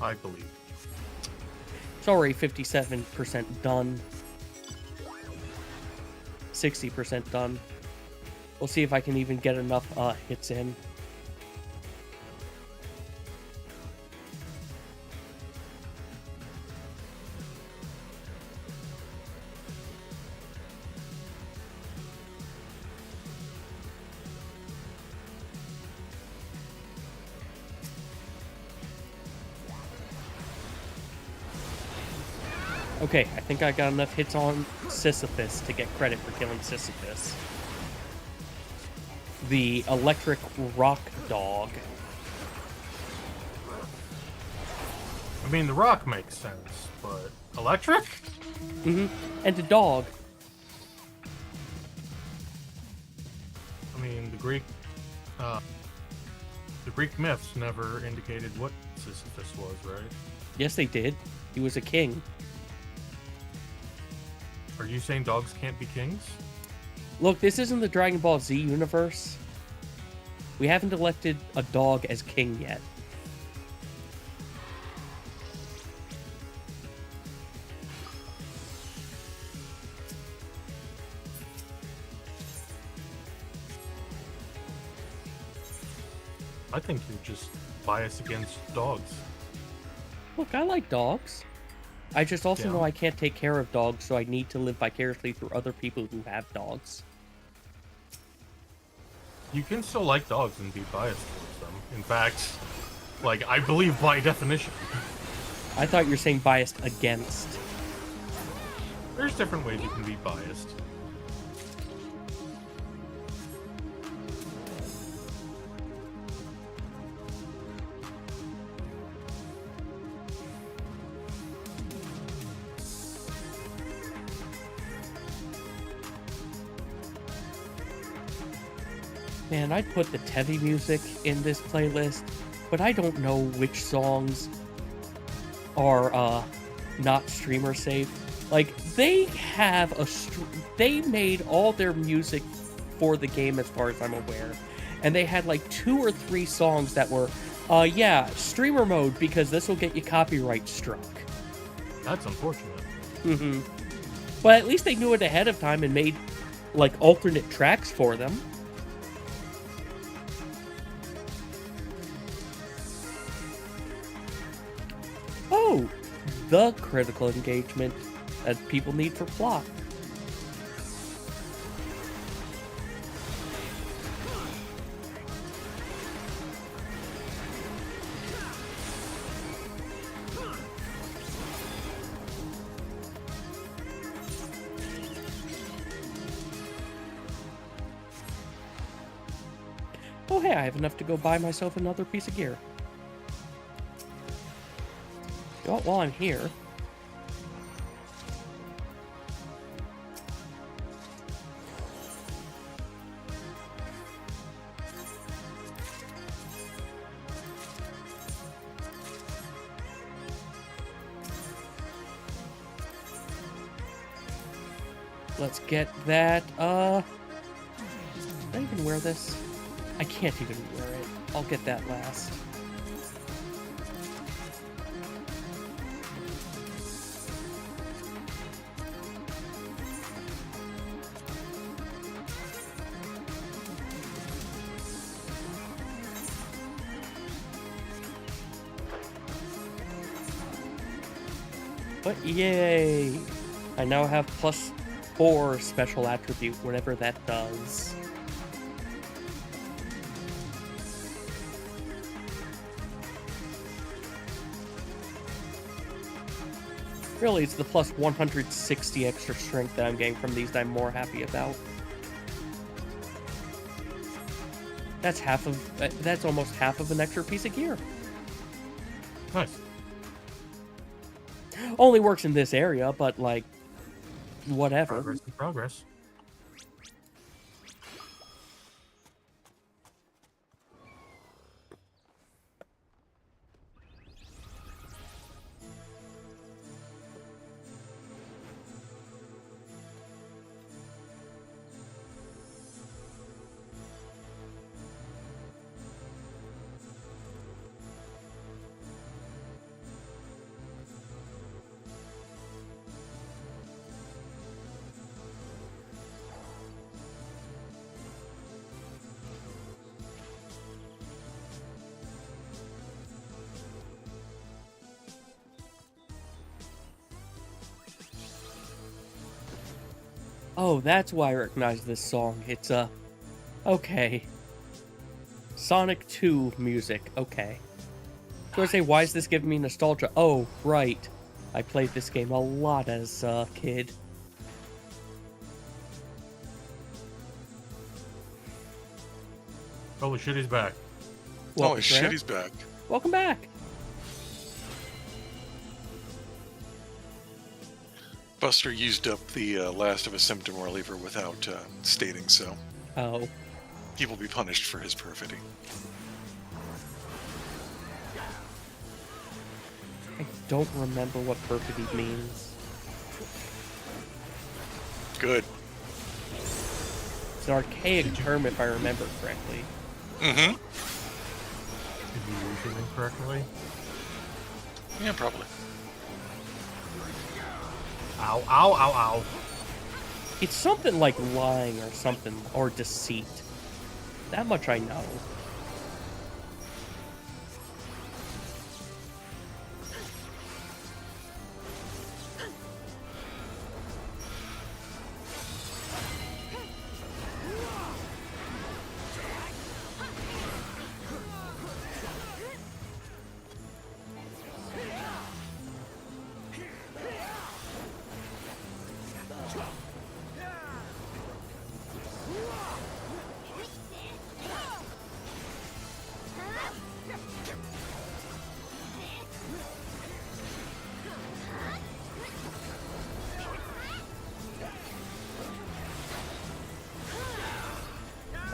B: I believe.
A: It's already 57% done. 60% done. We'll see if I can even get enough hits in. Okay, I think I got enough hits on Sisyphus to get credit for killing Sisyphus. The electric rock dog.
B: I mean, the rock makes sense, but electric?
A: Mm-hmm. And the dog.
B: I mean, the Greek myths never indicated what Sisyphus was, right?
A: Yes, they did. He was a king.
B: Are you saying dogs can't be kings?
A: Look, this isn't the Dragon Ball Z universe. We haven't elected a dog as king yet.
B: I think you're just biased against dogs.
A: Look, I like dogs. I just also
B: Yeah.
A: know I can't take care of dogs, so I need to live vicariously through other people who have dogs.
B: You can still like dogs and be biased towards them. In fact, like, I believe by definition.
A: I thought you were saying biased against.
B: There's different ways you can be biased.
A: Man, I'd put the Tevi music in this playlist, but I don't know which songs are not streamer safe. Like, they have they made all their music for the game as far as I'm aware, and they had like 2 or 3 songs that were yeah, streamer mode because this will get you copyright struck.
B: That's unfortunate.
A: Mm-hmm. But at least they knew it ahead of time and made like alternate tracks for them. Oh, the critical engagement that people need for plot. Oh hey, I have enough to go buy myself another piece of gear. Well, while I'm here, let's get that, did I even wear this? I can't even wear it. I'll get that last. But yay! I now have +4 special attribute, whatever that does. Really, it's the plus 160 extra strength that I'm getting from these that I'm more happy about. That's almost half of an extra piece of gear.
B: Nice.
A: Only works in this area, but like, whatever.
B: Progress in progress.
A: Oh, that's why I recognize this song. It's, okay. Sonic 2 music, okay. So I say, why is this giving me nostalgia? Oh, right. I played this game a lot as a kid.
B: Holy shit, he's back.
C: Holy shit, he's back.
A: Welcome back.
C: Buster used up the last of a symptom reliever without stating so.
A: Oh.
C: He will be punished for his perfidy.
A: I don't remember what perfidy means.
C: Good.
A: It's an archaic term if I remember correctly.
C: Mm-hmm.
B: Did you use it incorrectly?
C: Yeah, probably.
B: Ow, ow, ow, ow.
A: It's something like lying or something, or deceit. That much I know.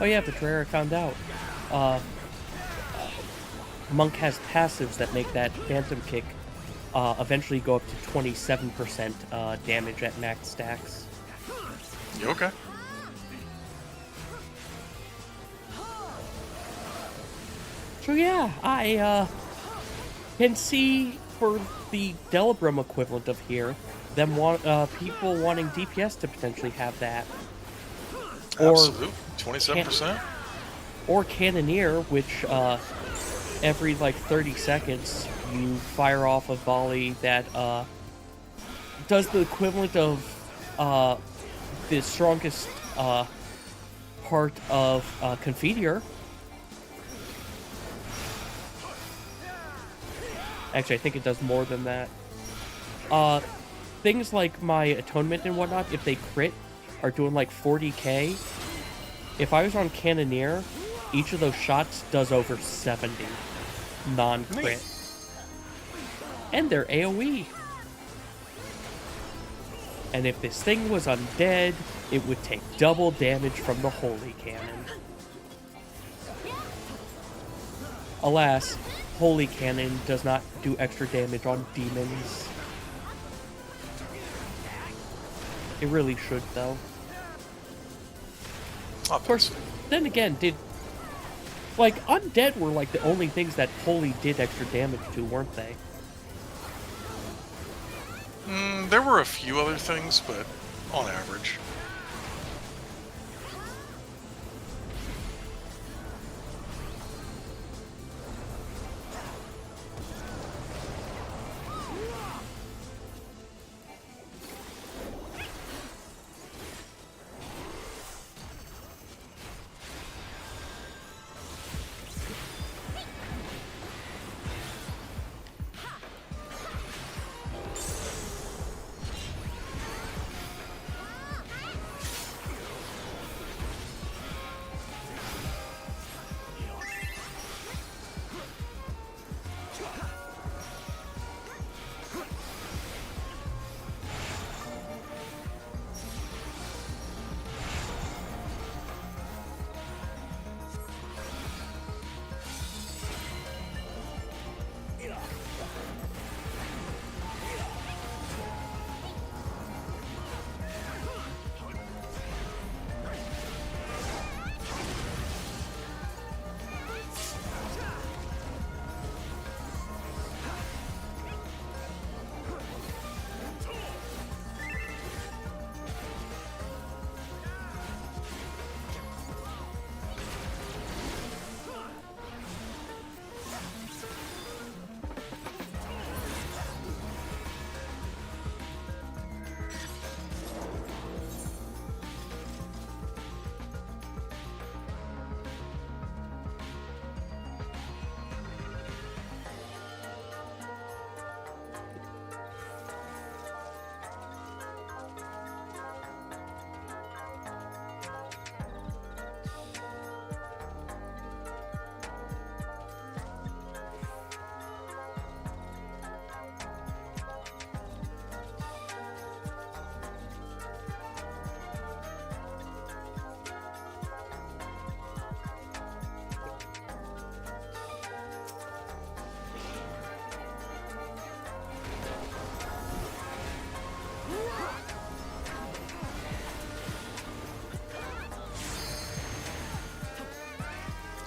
A: Oh yeah, Betrayer, I found out. Monk has passives that make that Phantom Kick eventually go up to 27% damage at max stacks.
C: You okay?
A: So yeah, I can see for the Delibrum equivalent of here, them people wanting DPS to potentially have that.
C: Absolutely. 27%?
A: Or Cannoneer, which every like 30 seconds you fire off a volley that does the equivalent of the strongest part of Confiteor. Actually, I think it does more than that. Things like my Atonement and whatnot, if they crit, are doing like 40k. If I was on Cannoneer, each of those shots does over 70 non-crit.
C: Neat.
A: And they're AoE. And if this thing was undead, it would take double damage from the Holy Cannon. Alas, Holy Cannon does not do extra damage on demons. It really should, though. Of course, then again, like, undead were like the only things that Holy did extra damage to, weren't they?
C: There were a few other things, but on average.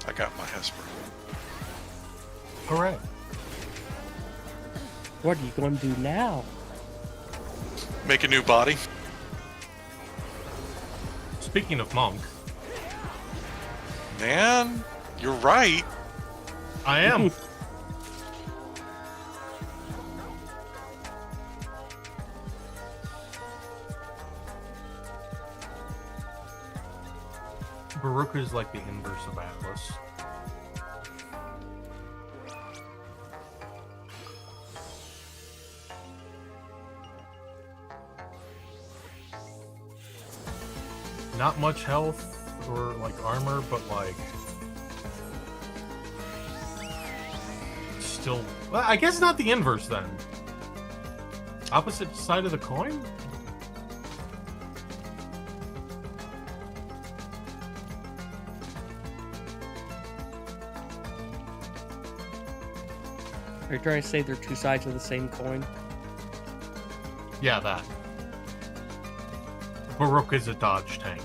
C: I got my Hesper.
B: Hooray.
A: What are you going to do now?
C: Make a new body.
B: Speaking of Monk,
C: Man, you're right.
B: I am. Baruch is like the inverse of Atlas. Not much health or like armor, but like still. Well, I guess not the inverse then. Opposite side of the coin?
A: Are you trying to say they're two sides of the same coin?
B: Yeah, that. Baroque is a dodge tank.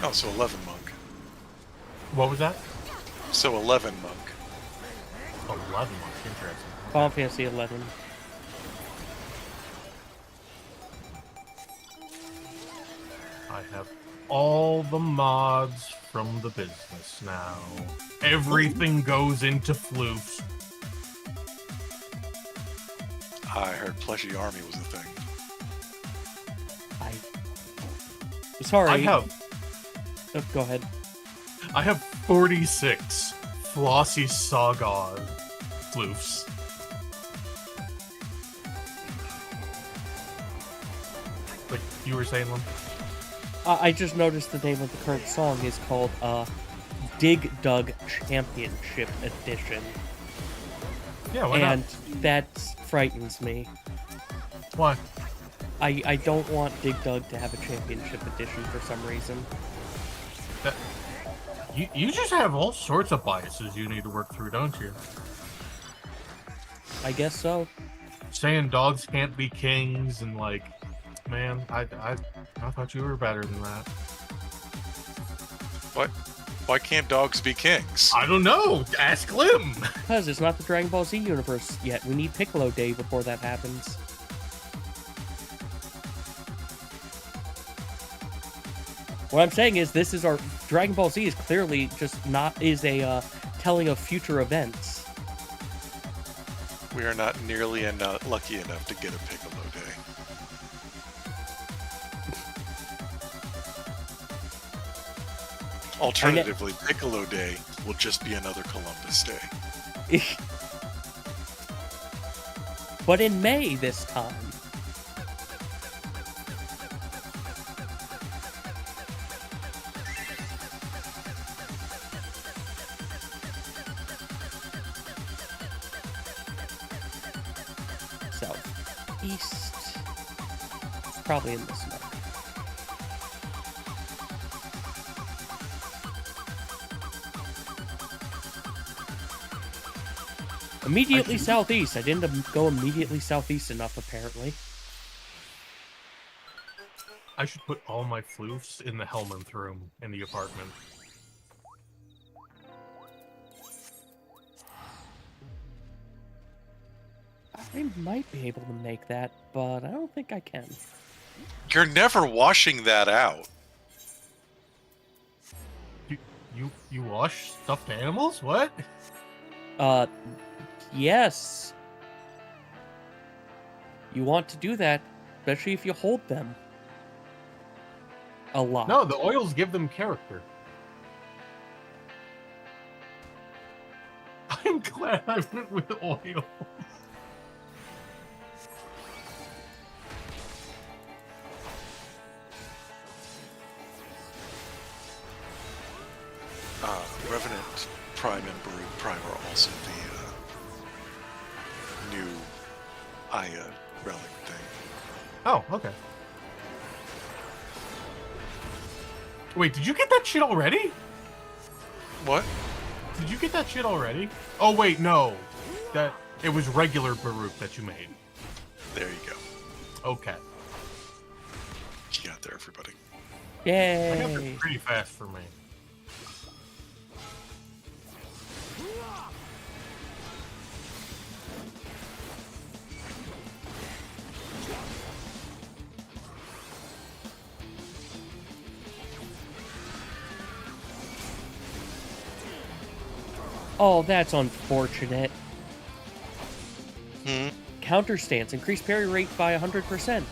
C: Oh, so 11 monk.
B: What was that?
C: So 11 monk.
B: 11 months. Interesting.
A: Final Fantasy 11.
B: I have all the mods from the business now. Everything goes into floofs.
C: I heard Plushy Army was a thing.
A: Sorry.
B: I have
A: Oh, go ahead.
B: 46 Flossy Saga floofs. Like you were saying, Lem?
A: I just noticed the name of the current song is called Dig Dug Championship Edition.
B: Yeah, why
A: And
B: not?
A: that frightens me.
B: Why?
A: I don't want Dig Dug to have a championship edition for some reason.
B: That, you just have all sorts of biases you need to work through, don't you?
A: I guess so.
B: Saying dogs can't be kings and like, man, I thought you were better than that.
C: What? Why can't dogs be kings?
B: I don't know. Ask Lim.
A: Because it's not the Dragon Ball Z universe yet. We need Piccolo Day before that happens. What I'm saying is, this is our Dragon Ball Z is clearly just not a telling of future events.
C: We are not nearly lucky enough to get a Piccolo Day. Alternatively, Piccolo Day will just be another Columbus Day.
A: But in May this time. Southeast. It's probably in the smoke. Immediately southeast. I didn't go immediately southeast enough, apparently.
B: I should put all my floofs in the Hellman's room in the apartment.
A: I might be able to make that, but I don't think I can.
C: You're never washing that out.
B: You wash stuffed animals? What?
A: Yes. You want to do that, especially if you hold them a lot.
B: No, the oils give them character. I'm glad I went with oil.
C: Revenant Prime and Baruch Prime are also the new Aya relic thing.
B: Oh, okay. Wait, did you get that shit already?
C: What?
B: Did you get that shit already? Oh wait, no. It was regular Baruch that you made.
C: There you go.
B: Okay.
C: You got there, everybody.
B: I got there
A: Yay.
B: pretty fast for me.
A: Oh, that's unfortunate.
C: Hmm?
A: Counter stance. Increase parry rate by 100%.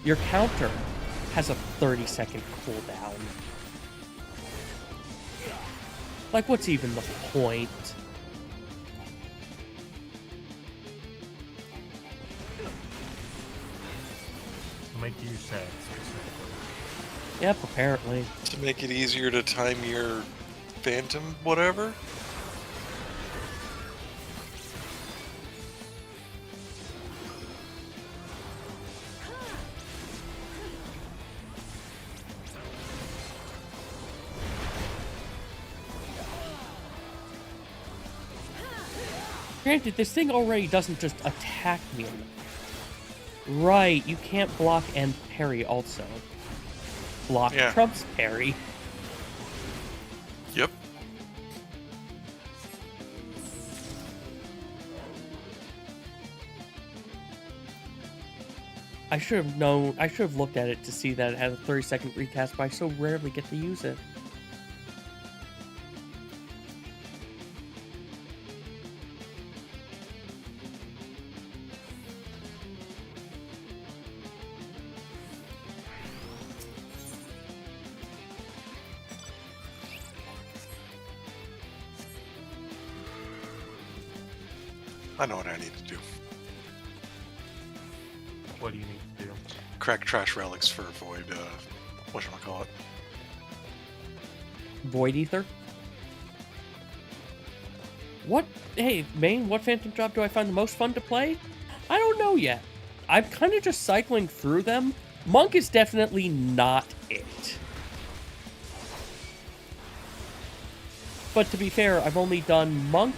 A: Your counter has a 30-second cooldown. Like, what's even the point?
B: To make you sad, specifically.
A: Yep, apparently.
C: To make it easier to time your phantom whatever?
A: Granted, this thing already doesn't just attack me. Right, you can't block and parry also. Block
C: Yeah.
A: trumps parry.
C: Yep.
A: I should have known, I should have looked at it to see that it had a 30-second recast, but I so rarely get to use it.
C: I know what I need to do.
B: What do you need to do?
C: Crack trash relics for Void, whatchamacallit.
A: Void Ether? What? Hey, Main, what Phantom job do I find the most fun to play? I don't know yet. I'm kind of just cycling through them. Monk is definitely not it. But to be fair, I've only done Monk.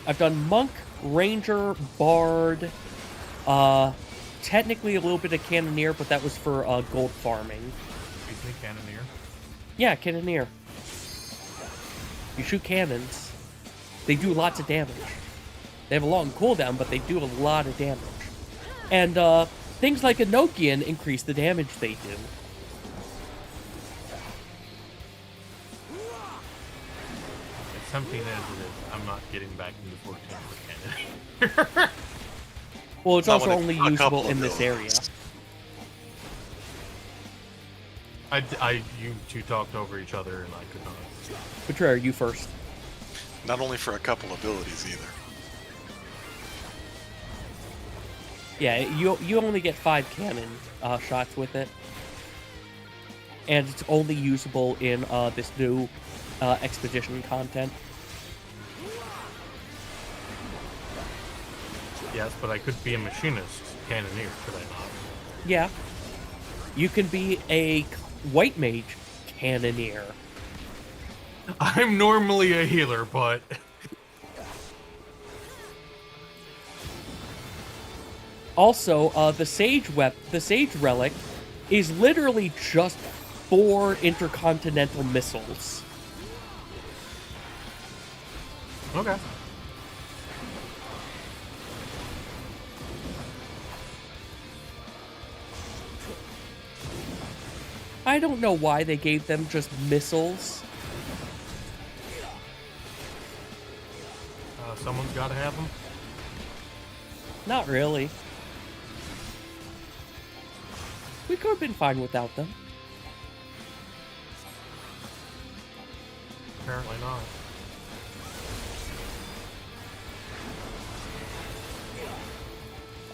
A: I've done Monk, Ranger, Bard, technically a little bit of Cannoneer, but that was for gold farming.
B: Excuse me, Cannoneer.
A: Yeah, Cannoneer. You shoot cannons. They do lots of damage. They have a long cooldown, but they do a lot of damage. And things like Enochian increase the damage they do.
B: As tempting as it is, I'm not getting back into 14 with Cannoneer.
A: Well, it's
C: Not
A: also
C: when
A: only
C: a couple
A: usable
C: of
A: in this area.
C: abilities.
B: You two talked over each other, and I could not.
A: Betrayer, you first.
C: Not only for a couple abilities either.
A: Yeah, you only get 5 cannon shots with it. And it's only usable in this new expedition content.
B: Yes, but I could be a machinist Cannoneer, could I not?
A: Yeah. You can be a white mage cannoneer.
B: I'm normally a healer, but
A: Also, the Sage Relic is literally just 4 intercontinental missiles.
B: okay.
A: I don't know why they gave them just missiles.
B: Someone's got to have them.
A: Not really. We could have been fine without them.
B: Apparently not.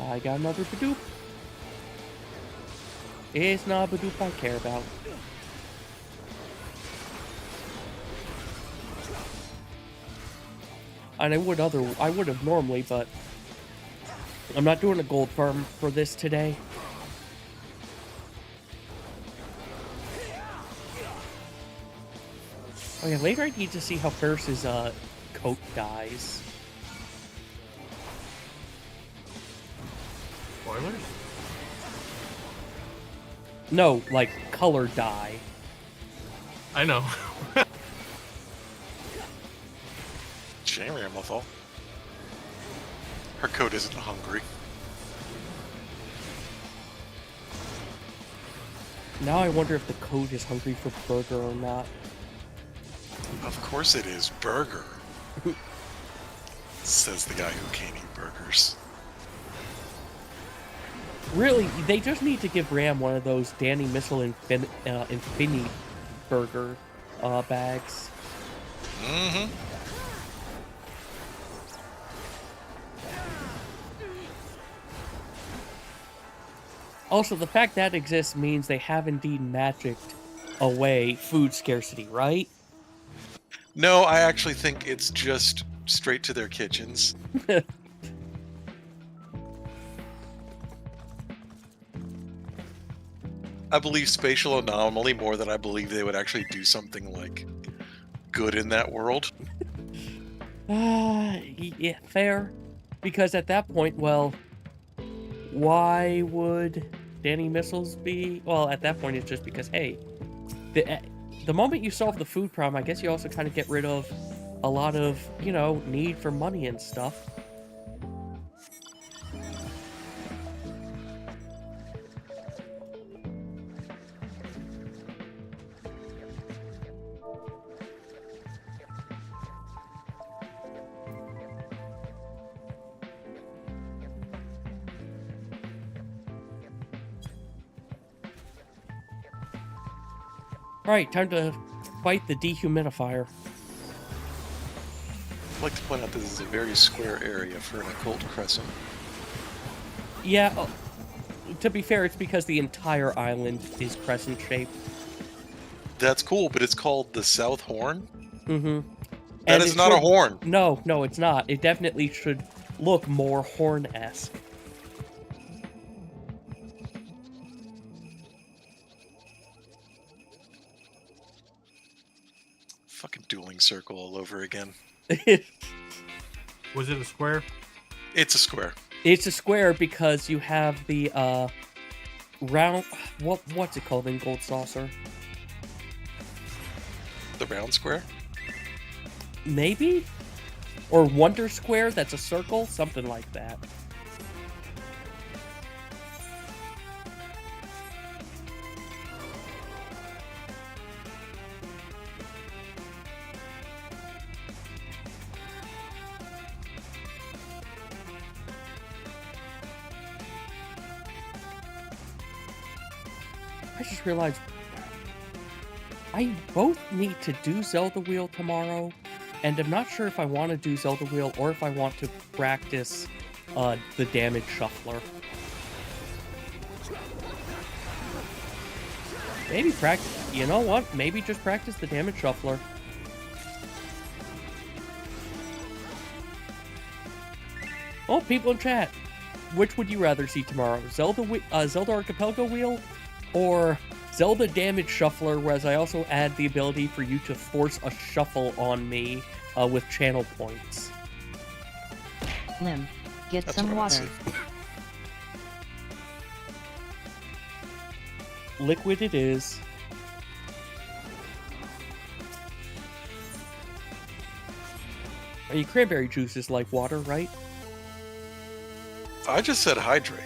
A: I got another Bidoof. It's not a Bidoof I care about. And I would have normally, but I'm not doing a gold farm for this today. Oh yeah, later I need to see how Ferris's coat dies.
B: Spoilers?
A: No, like color dye.
B: I know.
C: Shame, Ramlethal. Her coat isn't hungry.
A: Now I wonder if the coat is hungry for burger or not.
C: Of course it is. Burger. Says the guy who can't eat burgers.
A: Really, they just need to give Ram one of those Danny Missile Infinity burger bags.
C: Mm-hmm.
A: Also, the fact that exists means they have indeed magicked away food scarcity, right?
C: No, I actually think it's just straight to their kitchens. I believe spatial anomaly more than I believe they would actually do something like good in that world.
A: Yeah, fair. Because at that point, well, why would Danny missiles be? Well, at that point, it's just because, hey, the moment you solve the food problem, I guess you also kind of get rid of a lot of, need for money and stuff. Alright, time to fight the dehumidifier.
C: I'd like to point out this is a very square area for an occult crescent.
A: Yeah, to be fair, it's because the entire island is crescent-shaped.
C: That's cool, but it's called the South Horn?
A: Mm-hmm.
C: That is not a horn.
A: No, it's not. It definitely should look more horn-esque.
C: Fucking dueling circle all over again.
B: Was it a square?
C: It's a square.
A: It's a square because you have the round. What's it called in Gold Saucer?
C: The round square?
A: Maybe, or Wonder Square. That's a circle, something like that. I just realized I both need to do Zelda Wheel tomorrow, and I'm not sure if I want to do Zelda Wheel or if I want to practice the Damage Shuffler. Maybe practice. You know what? Maybe just practice the Damage Shuffler. Oh, people in chat. Which would you rather see tomorrow? Zelda Archipelago Wheel or Zelda Damage Shuffler, whereas I also add the ability for you to force a shuffle on me with channel points.
D: Lim, get
C: That's
D: some
C: what I would
D: water.
C: say.
A: Liquid it is. Cranberry juice is like water, right?
C: I just said hydrate.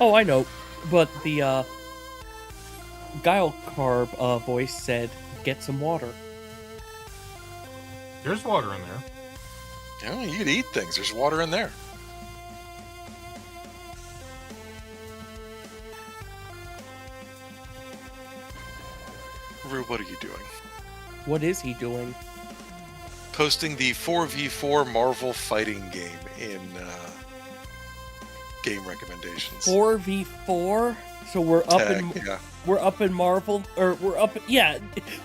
A: Oh, I know. But the Guile Carb voice said, get some water.
B: There's water in there.
C: Yeah, you could eat things. There's water in there. Rue, what are you doing?
A: What is he doing?
C: Posting the 4v4 Marvel fighting game in game recommendations.
A: 4v4? So we're up in
C: Yeah.
A: we're up in Marvel, or we're up. Yeah,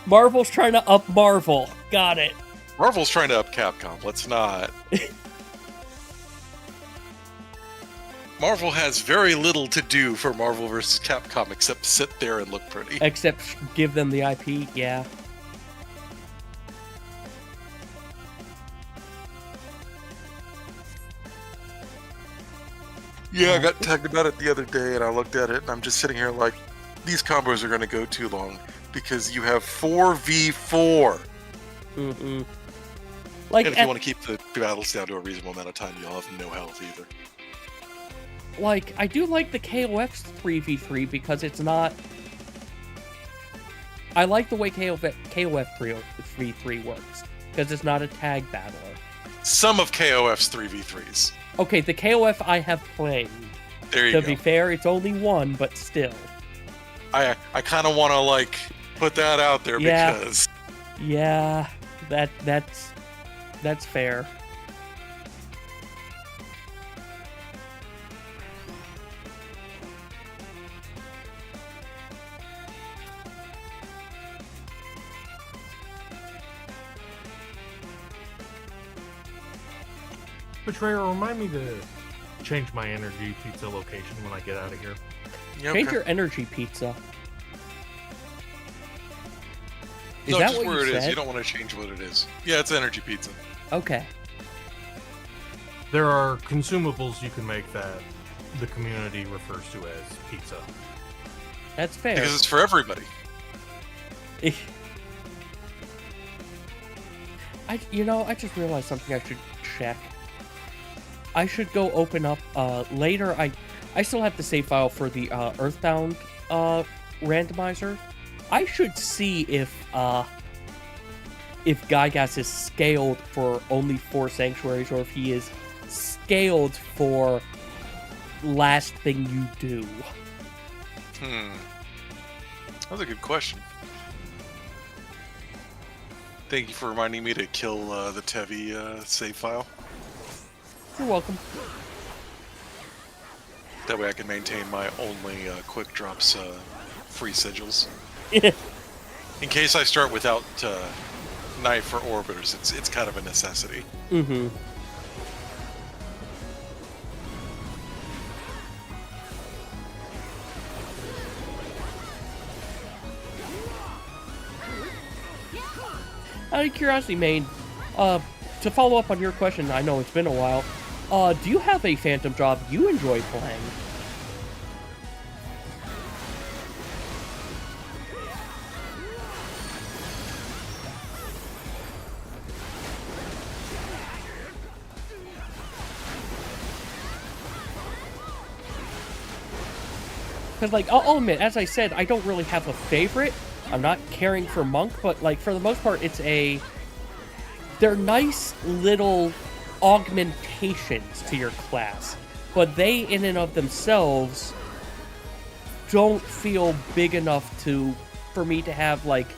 A: Marvel's trying to up Marvel. Got it.
C: Marvel's trying to up Capcom. Let's not. Marvel has very little to do for Marvel vs. Capcom except sit there and look pretty.
A: Except give them the IP. Yeah.
C: Yeah, I got tagged about it the other day, and I looked at it, and I'm just sitting here like, these combos are going to go too long because you have 4v4.
A: Mm-hmm. Like,
C: And if you want to keep the battles down to a reasonable amount of time, you'll have no health either.
A: like, I do like the KOF's 3v3 because it's not. I like the way KOF 3v3 works because it's not a tag battler.
C: Some of KOF's 3v3s.
A: Okay, the KOF I have played.
C: There you
A: To
C: go.
A: be fair, it's only one, but still.
C: I kind of want to like put that out there
A: Yeah.
C: because
A: Yeah, that's fair.
B: Betrayer, remind me to change my energy pizza location when I get out of here.
C: Yeah,
A: Change
C: okay.
A: your energy pizza. Is
C: No,
A: that
C: just
A: what
C: where
A: you
C: it is.
A: said?
C: You don't want to change what it is. Yeah, it's energy pizza.
A: Okay.
B: There are consumables you can make that the community refers to as pizza.
A: That's fair.
C: Because it's for everybody.
A: I just realized something I should check. I should go open up later. I still have the save file for the Earthbound randomizer. I should see if Gygas is scaled for only 4 sanctuaries, or if he is scaled for last thing you do.
C: That's a good question. Thank you for reminding me to kill the Tevi save file.
A: You're welcome.
C: That way I can maintain my only quick drops free sigils. In case I start without knife or orbiters, it's kind of a necessity.
A: Mm-hmm. Out of curiosity, Maine, to follow up on your question, I know it's been a while, do you have a Phantom job you enjoy playing? Because, like, I'll admit, as I said, I don't really have a favorite. I'm not caring for Monk, but, like, for the most part, they're nice little augmentations to your class. But they, in and of themselves, don't feel big enough for me to have, like,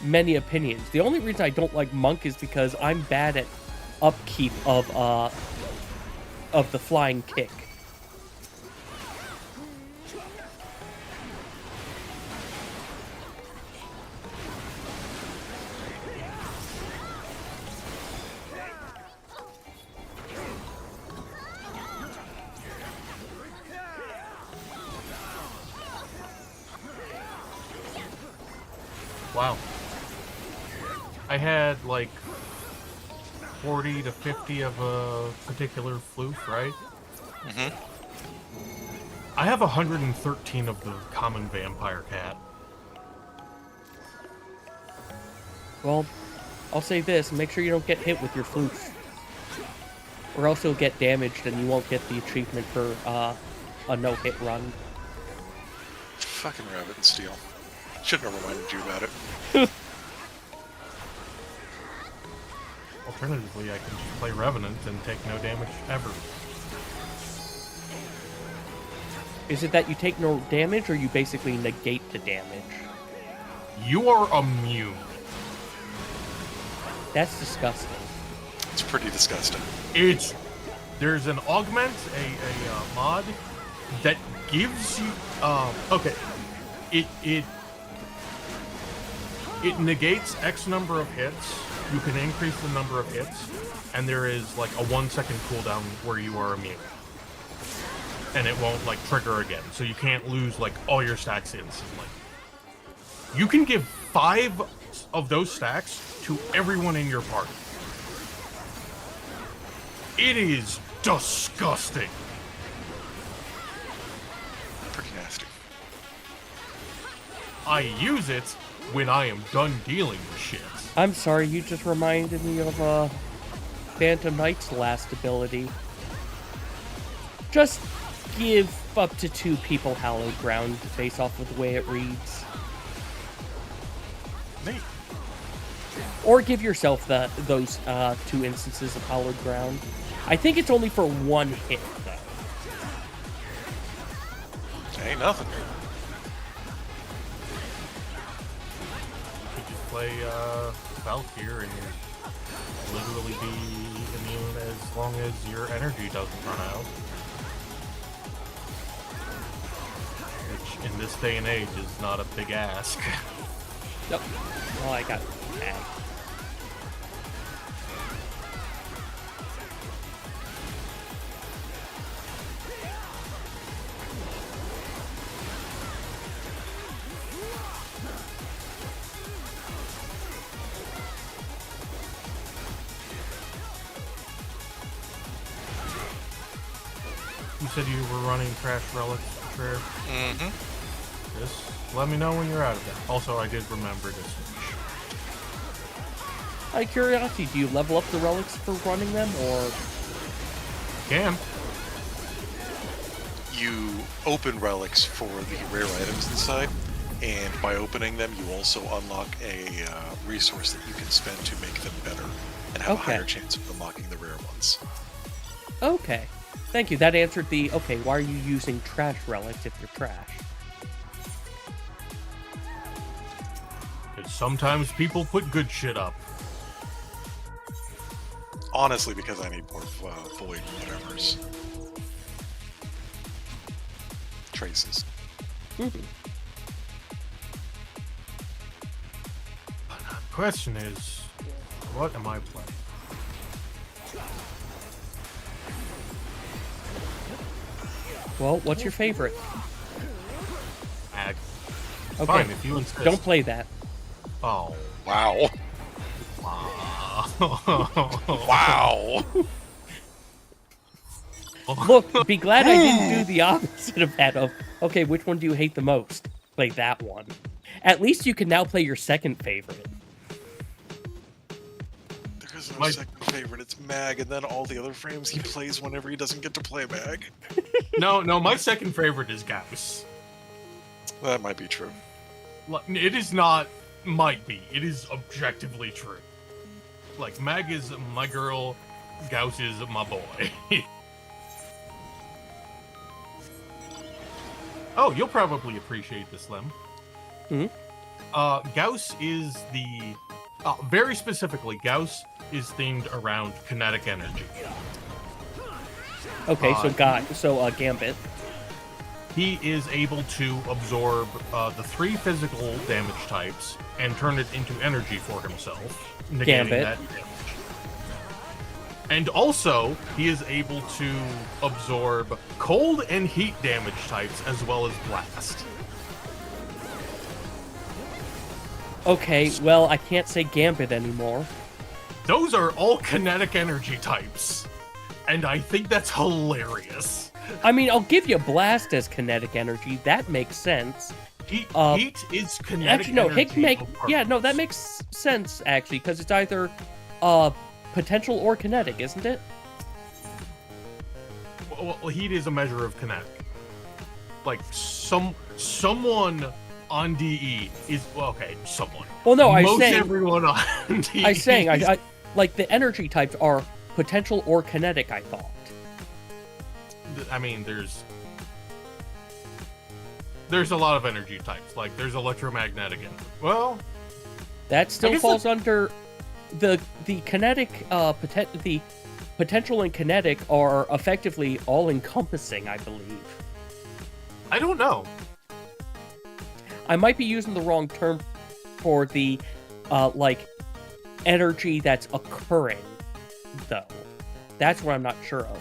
A: many opinions. The only reason I don't like Monk is because I'm bad at upkeep of the flying kick.
B: Wow. I had like 40 to 50 of a particular floof, right?
C: Mm-hmm.
B: I have 113 of the common vampire cat.
A: Well, I'll say this, make sure you don't get hit with your floof. Or else you'll get damaged and you won't get the achievement for a no-hit run.
C: Fucking Rabbit and Steel. Shouldn't have reminded you about it.
B: Alternatively, I can just play Revenant and take no damage ever.
A: Is it that you take no damage, or you basically negate the damage?
B: You are immune.
A: That's disgusting.
C: It's pretty disgusting.
B: There's an augment, a mod that gives you okay. It negates X number of hits. You can increase the number of hits, and there is like a 1-second cooldown where you are immune. And it won't like trigger again, so you can't lose like all your stacks instantly. You can give 5 of those stacks to everyone in your party. It is disgusting.
C: Pretty nasty.
B: I use it when I am done dealing with shit.
A: I'm sorry, you just reminded me of Phantom Knight's last ability. Just give up to 2 people Hallowed Ground based off of the way it reads.
C: Neat.
A: Or give yourself those 2 instances of Hallowed Ground. I think it's only for 1 hit, though.
C: Ain't nothing.
B: You could just play Valkyr and literally be immune as long as your energy doesn't run out. Which, in this day and age, is not a big ask.
A: Nope. Oh, I got tagged.
B: You said you were running trash relics for sure.
C: Mm-hmm.
B: Just let me know when you're out of that. Also, I did remember to switch.
A: Out of curiosity, do you level up the relics for running them, or?
B: Can.
C: You open relics for the rare items inside, and by opening them, you also unlock a resource that you can spend to make them better and have a
A: Okay.
C: higher chance of unlocking the rare ones.
A: Okay. Thank you. That answered the, okay, why are you using trash relics if you're trash?
B: Because sometimes people put good shit up.
C: Honestly, because I need more void whatever's traces.
A: Mm-hmm.
B: The question is, what am I playing?
A: Well, what's your favorite?
B: Ag.
A: Okay.
B: Fine, if you insist.
A: Don't play that.
B: Oh.
C: Wow.
B: Wow.
C: Wow.
A: Look, be glad I didn't do the opposite of that of, okay, which one do you hate the most? Play that one. At least you can now play your second favorite.
C: There is no
B: My-
C: second favorite. It's Mag, and then all the other frames he plays whenever he doesn't get to play Mag.
B: No, my second favorite is Gauss.
C: That might be true.
B: It is not might be. It is objectively true. Like, Mag is my girl, Gauss is my boy. Oh, you'll probably appreciate this, Lim. Gauss is the... very specifically, Gauss is themed around kinetic energy.
A: Okay, so Gambit.
B: He is able to absorb the 3 physical damage types and turn it into energy for himself, negating
A: Gambit.
B: that damage. And also, he is able to absorb cold and heat damage types as well as blast.
A: Okay, well, I can't say Gambit anymore.
B: Those are all kinetic energy types. And I think that's hilarious.
A: I mean, I'll give you Blast as kinetic energy. That makes sense.
B: Heat is kinetic
A: Actually, no,
B: energy.
A: Hick make...
B: of
A: Yeah, no, that
B: purpose.
A: makes sense, actually, because it's either potential or kinetic, isn't it?
B: Well, heat is a measure of kinetic. Like, someone on DE is... Well, okay, someone.
A: Well, no,
B: Most everyone on DE
A: I'm saying, I like, the energy types are potential or kinetic, I thought.
B: I mean, there's a lot of energy types. Like, there's electromagnetic energy. Well,
A: That still
B: guess
A: falls under the kinetic, the potential and kinetic are effectively all-encompassing, I believe.
B: I don't know.
A: I might be using the wrong term for the, like, energy that's occurring, though. That's what I'm not sure of.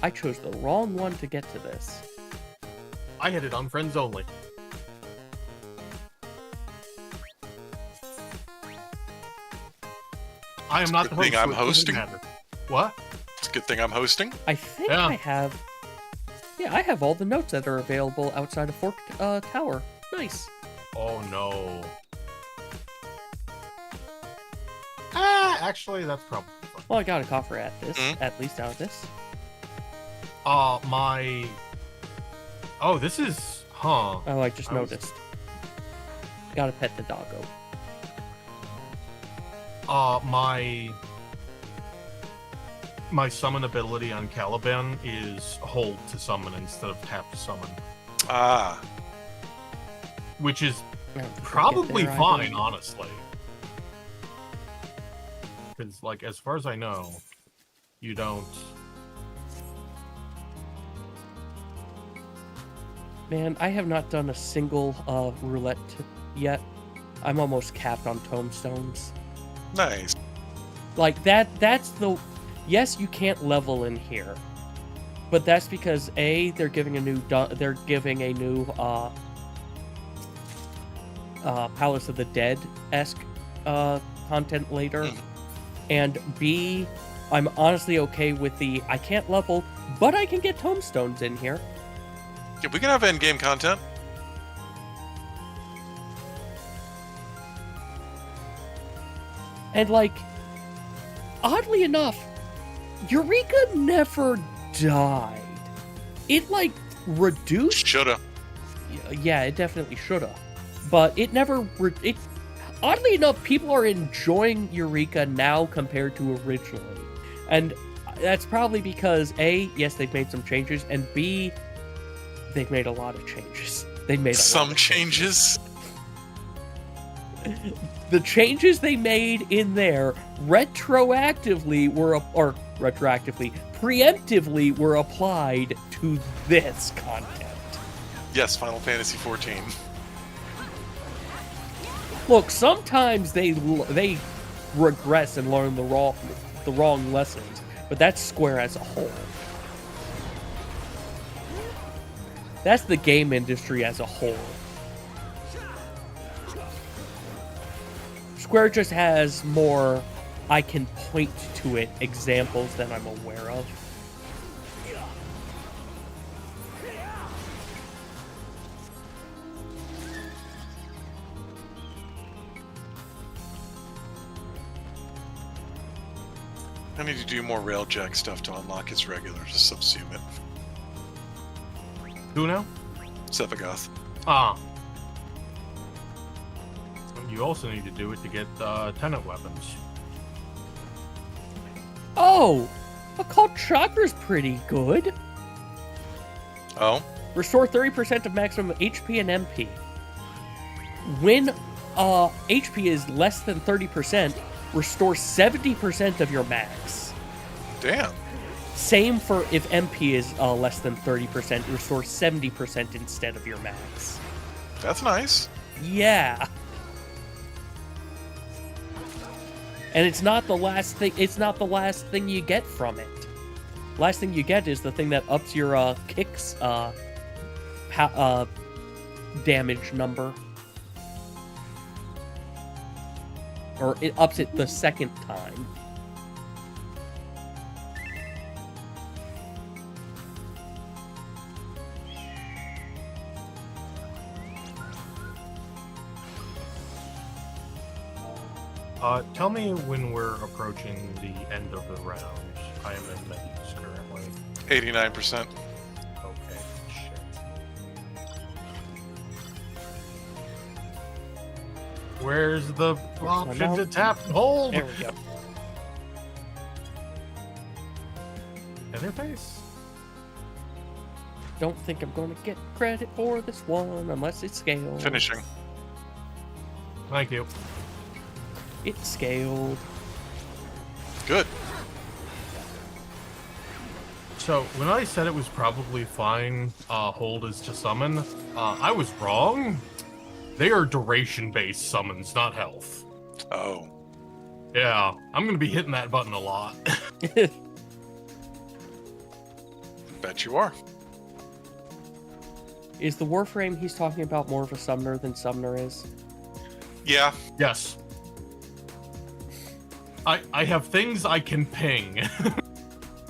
A: I chose the wrong one to get to this.
B: I had it on friends only. I am not the
C: Good
B: host.
C: thing I'm
B: so it doesn't
C: hosting.
B: matter. What?
C: It's a good thing I'm hosting.
A: I think
B: Yeah.
A: I have... Yeah, I have all the notes that are available outside of Fork Tower. Nice.
B: Oh no. Actually, that's probably fun.
A: Well, I got a coffer at this,
C: Mhm.
A: at least out of this.
B: My... Oh, this is... Huh.
A: Oh, I just
B: I was-
A: noticed. Gotta pet the doggo.
B: My summon ability on Caliban is hold to summon instead of tap to summon.
C: Ah,
B: Which is
A: I don't think I get
B: probably
A: there
B: fine,
A: either.
B: honestly. Because, like, as far as I know, you don't...
A: Man, I have not done a single roulette yet. I'm almost capped on tombstones.
C: nice.
A: Like, that's the... Yes, you can't level in here. But that's because, A, they're giving a new... Palace of the Dead-esque content later.
C: Mhm.
A: And B, I'm honestly okay with the I can't level, but I can get tomestones in here.
C: Yeah, we can have end game content.
A: And like, oddly enough, Eureka never died. It like reduced.
C: Shoulda.
A: Yeah, it definitely shoulda, but it never. It oddly enough, people are enjoying Eureka now compared to originally, and that's probably because A, yes, they've made some changes, and B, they've made a lot of changes. They made
C: Some changes.
A: The changes they made in there preemptively were applied to this content.
C: Yes, Final Fantasy 14.
A: Look, sometimes they regress and learn the wrong lessons, but that's Square as a whole. That's the game industry as a whole. Square just has more I can point to it examples than I'm aware of.
C: I need to do more Railjack stuff to unlock his regular to subsume it.
B: Who now?
C: Sevagoth.
B: Ah. You also need to do it to get tenant weapons.
A: Oh! Occult Chakra's pretty good.
C: Oh?
A: Restore 30% of maximum HP and MP. When HP is less than 30%, restore 70% of your max.
C: Damn.
A: Same for if MP is less than 30%, restore 70% instead of your max.
C: That's nice.
A: Yeah. And it's not the last thing. It's not the last thing you get from it. Last thing you get is the thing that ups your kicks damage number, or it ups it the second time.
B: Tell me when we're approaching the end of the round. I am in menus currently.
C: 89%.
B: Okay, shit. Where's the option to tap and hold?
A: There we go.
B: Interface?
A: Don't think I'm going to get credit for this one unless it's scaled.
C: Finishing.
B: Thank you.
A: It's scaled.
C: Good.
B: So, when I said it was probably fine, hold is to summon, I was wrong. They are duration-based summons, not health.
C: Oh.
B: Yeah, I'm gonna be hitting that button a lot.
C: Bet you are.
A: Is the Warframe he's talking about more of a summoner than Summoner is?
C: Yeah.
B: Yes. I have things I can ping.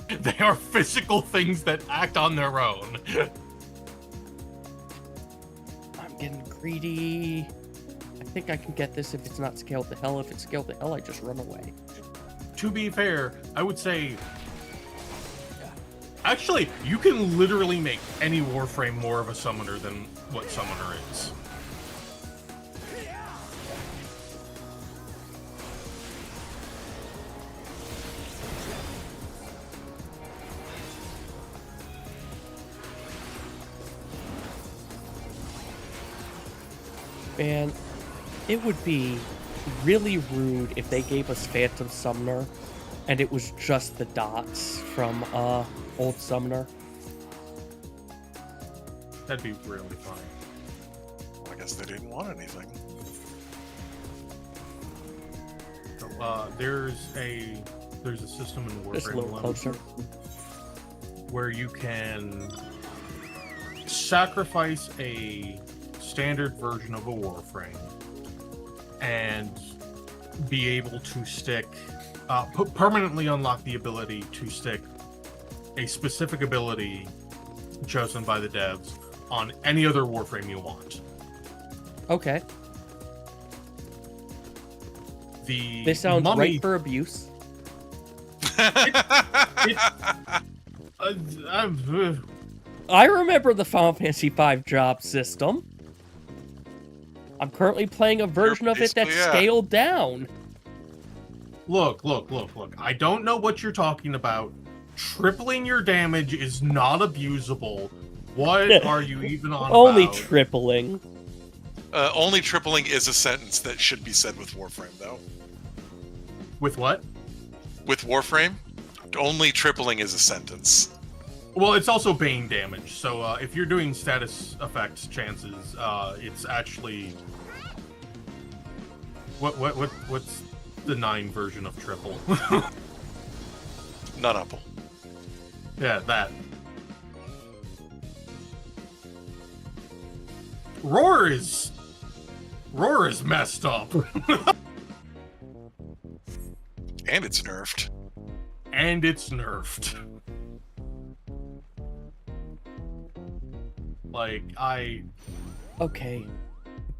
B: They are physical things that act on their own.
A: I'm getting greedy. I think I can get this if it's not scaled to hell. If it's scaled to hell, I just run away.
B: To be fair, I would say... Actually, you can literally make any Warframe more of a summoner than what Summoner is.
A: Man, it would be really rude if they gave us Phantom Summoner and it was just the dots from Old Summoner.
B: That'd be really fun.
C: I guess they didn't want anything.
B: So, there's a system in
A: Just a little
B: Warframe
A: closer.
B: where you can sacrifice a standard version of a Warframe and be able to stick permanently unlock the ability to stick a specific ability chosen by the devs on any other Warframe you want.
A: Okay.
B: The
A: This sounds
B: mummy,
A: right for abuse. I remember the Final Fantasy V job system. I'm currently playing a version of it that's
C: basically, yeah.
A: scaled down.
B: Look. I don't know what you're talking about. Tripling your damage is not abusable. What are you even on
A: Only
B: about?
A: tripling.
C: Only tripling is a sentence that should be said with Warframe, though.
B: With what?
C: With Warframe, only tripling is a sentence.
B: Well, it's also Bane damage, so if you're doing status effects chances, it's actually... What's the 9 version of triple?
C: Non-apple.
B: Yeah, that. Roar is messed up.
C: And it's nerfed.
B: And it's nerfed. Like,
A: Okay.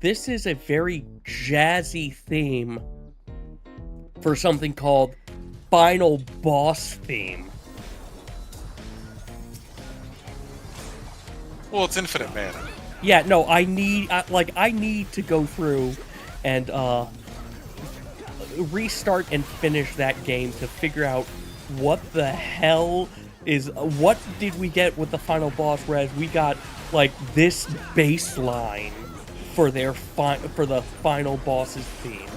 A: This is a very jazzy theme for something called Final Boss Theme.
C: Well, it's infinite mana.
A: Yeah, no, I need to go through and restart and finish that game to figure out what the hell what did we get with the final boss, whereas we got like this baseline for their for the final boss's theme.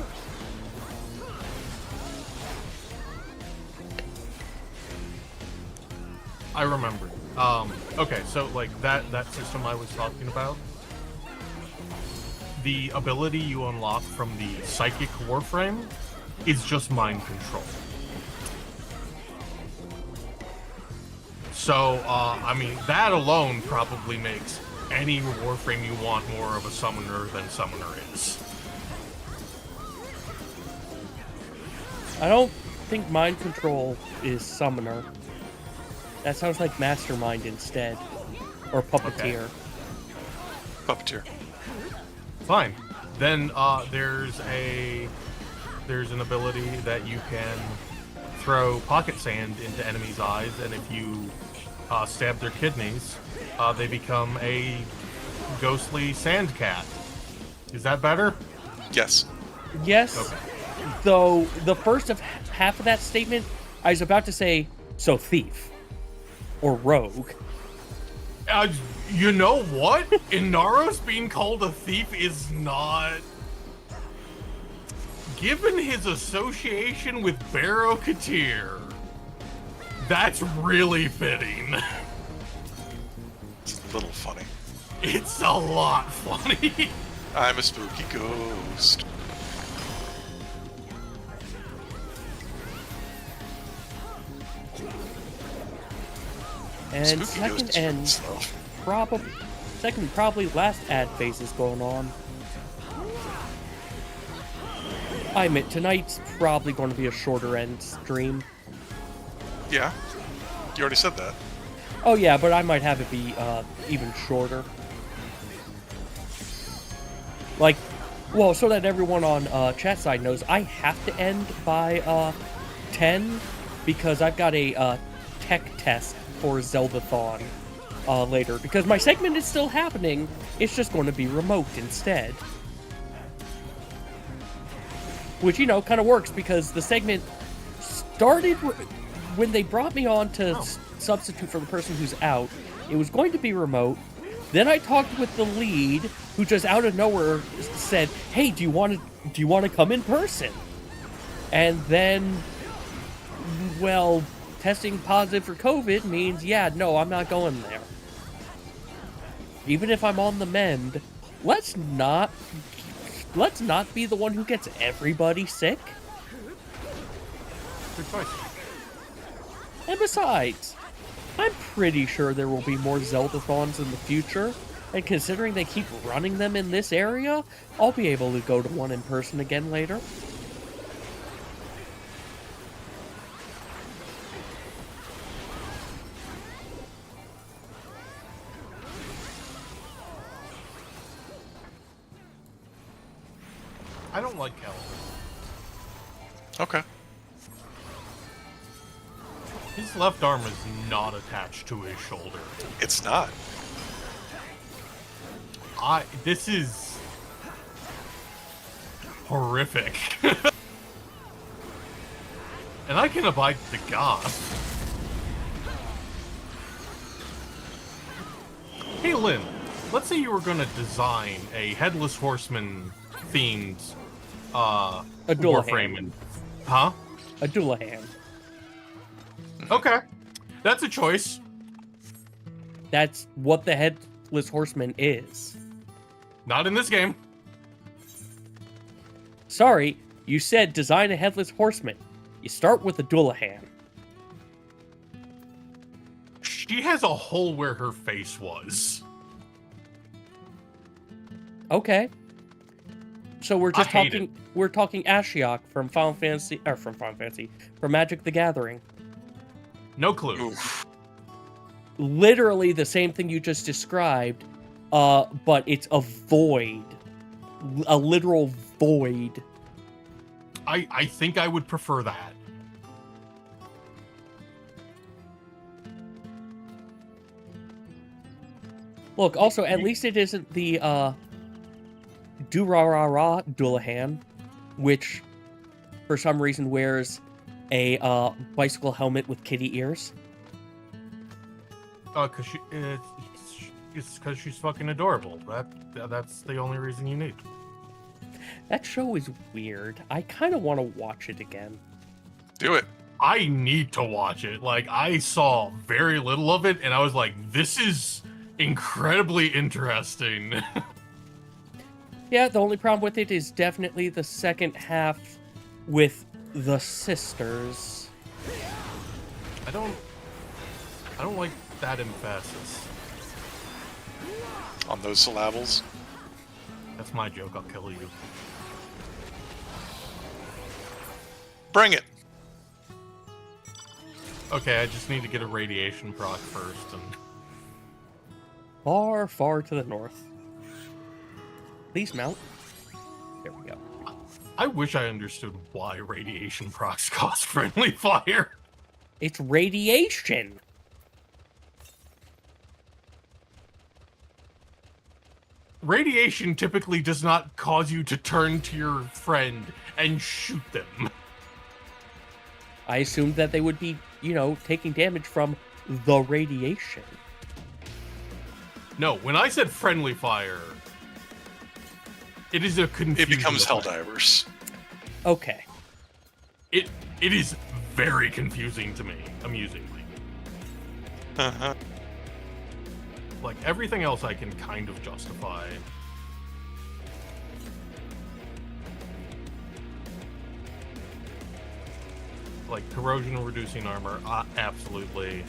B: I remember. Okay, so like that system I was talking about, the ability you unlock from the Psychic Warframe is just mind control. So, I mean, that alone probably makes any Warframe you want more of a summoner than Summoner is.
A: I don't think mind control is summoner. That sounds like mastermind instead, or puppeteer.
B: Okay.
C: Puppeteer.
B: Fine. Then there's an ability that you can throw pocket sand into enemies' eyes, and if you stab their kidneys, they become a ghostly sand cat. Is that better?
C: Yes.
A: Yes.
B: Okay.
A: Though the first of half of that statement, I was about to say, so thief or rogue.
B: You know what? Inaros being called a thief is not... Given his association with Barrow Katir, that's really fitting.
C: It's a little funny.
B: It's a lot funny.
C: I'm a spooky ghost.
A: And
C: Spooky ghost
A: second
C: is
A: and
C: slow.
A: probably last ad phase is going on. I admit, tonight's probably going to be a shorter end stream.
C: Yeah. You already said that.
A: Oh yeah, but I might have it be even shorter. Like, well, so that everyone on chat side knows, I have to end by 10 because I've got a tech test for Zeldathon later. Because my segment is still happening, it's just going to be remote instead. Which, you know, kind of works because the segment started when they brought me on to substitute for the person who's out. It was going to be remote. Then I talked with the lead, who just out of nowhere said, "Hey, do you want to come in person?" And then, well, testing positive for COVID means, yeah, no, I'm not going there. Even if I'm on the mend, let's not be the one who gets everybody sick.
B: Good choice.
A: And besides, I'm pretty sure there will be more Zeldathons in the future, and considering they keep running them in this area, I'll be able to go to one in person again later.
B: I don't like Caliban.
C: Okay.
B: His left arm is not attached to his shoulder.
C: It's not.
B: This is horrific. And I can abide the goth. Hey Lynn, let's say you were gonna design a Headless Horseman themed
A: A
B: Warframe
A: Dullahan.
B: and huh?
A: A Dullahan.
B: Okay. That's a choice.
A: That's what the Headless Horseman is.
B: Not in this game.
A: Sorry, you said design a Headless Horseman. You start with a Dullahan.
B: She has a hole where her face was.
A: Okay. So we're just
B: I hate
A: talking. We're talking Ashiok from from Magic the Gathering.
B: No clue.
C: Oof.
A: Literally the same thing you just described, but it's a void, a literal void.
B: I think I would prefer that.
A: Look, also at least it isn't the Durarara Dullahan, which for some reason wears a bicycle helmet with kitty ears.
B: Cause it's because she's fucking adorable. That's the only reason you need.
A: That show is weird. I kind of want to watch it again.
C: Do it.
B: I need to watch it. Like, I saw very little of it, and I was like, this is incredibly interesting.
A: Yeah, the only problem with it is definitely the second half with the sisters.
B: I don't like that emphasis.
C: On those syllables.
B: That's my joke, I'll kill you.
C: Bring it.
B: Okay, I just need to get a radiation proc first, and
A: Far, far to the north. Please mount. There we go.
B: I wish I understood why radiation procs cost friendly fire.
A: It's radiation.
B: Radiation typically does not cause you to turn to your friend and shoot them.
A: I assumed that they would be, taking damage from the radiation.
B: No, when I said friendly fire, it is a confusion.
C: It becomes
B: of fire.
C: Helldivers.
A: Okay.
B: It is very confusing to me, amusingly.
C: Uh-huh.
B: Like, everything else I can kind of justify. Like, corrosion reducing armor, absolutely.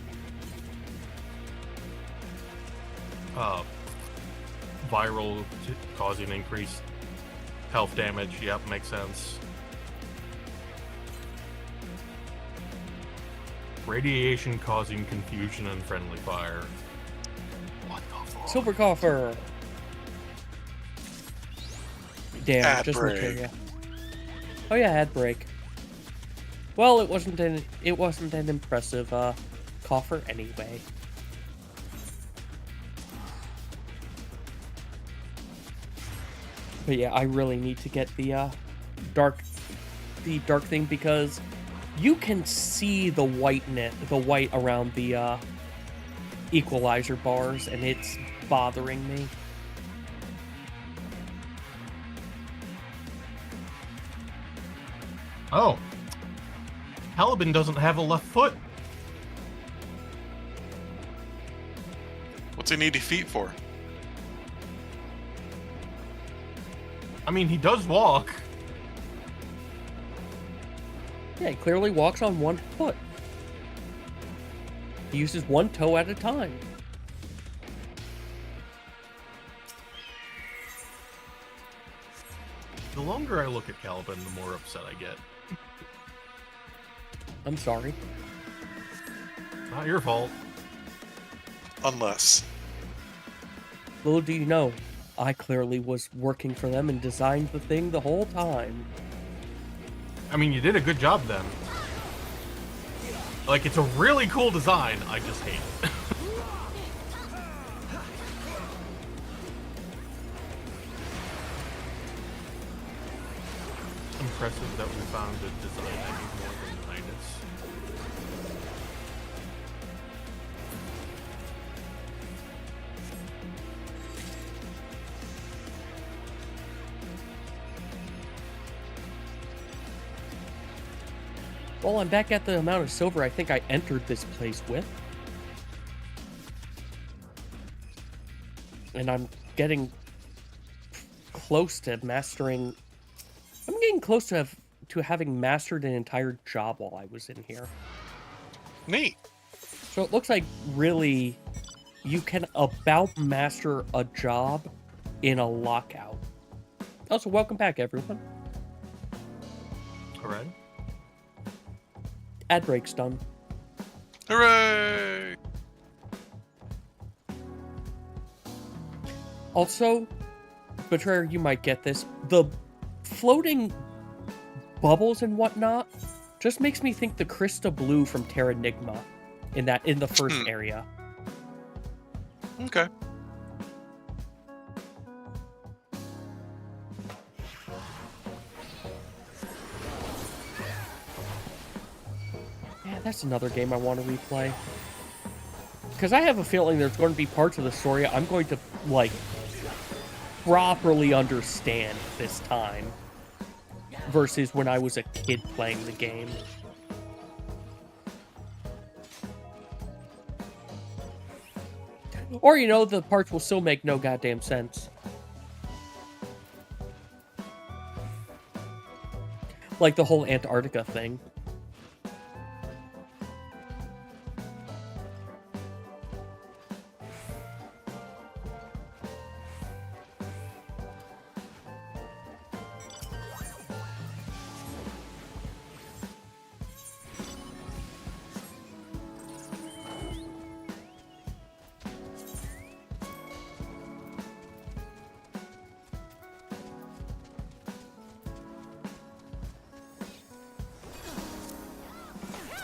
B: Viral causing increased health damage, yep, makes sense. Radiation causing confusion and friendly fire. What the fuck?
A: Silver coffer. Damn,
C: Ad
A: just
C: break.
A: looking. Oh yeah, ad break. Well, it wasn't an impressive coffer anyway. But yeah, I really need to get the dark thing because you can see the white around the equalizer bars, and it's bothering me.
B: Oh. Caliban doesn't have a left foot.
C: What's he need feet for?
B: I mean, he does walk.
A: Yeah, he clearly walks on one foot. He uses one toe at a time.
B: The longer I look at Caliban, the more upset I get.
A: I'm sorry.
B: Not your fault.
C: Unless.
A: Little do you know, I clearly was working for them and designed the thing the whole time.
B: I mean, you did a good job then. Like, it's a really cool design, I just hate it. Impressive that we found a design that needs more than Midas.
A: Well, I'm back at the amount of silver I think I entered this place with. And I'm getting close to mastering... I'm getting close to having mastered an entire job while I was in here.
C: Neat.
A: So it looks like, really, you can about master a job in a lockout. Also, welcome back, everyone.
B: Alright.
A: Ad break's done.
C: Hooray!
A: Also, Betrayer, you might get this. The floating bubbles and whatnot just makes me think the Crystal Blue from Terranigma in the first area.
C: Okay.
A: Yeah, that's another game I want to replay. Because I have a feeling there's going to be parts of the story I'm going to, like, properly understand this time. Versus when I was a kid playing the game. Or, you know, the parts will still make no goddamn sense. Like the whole Antarctica thing.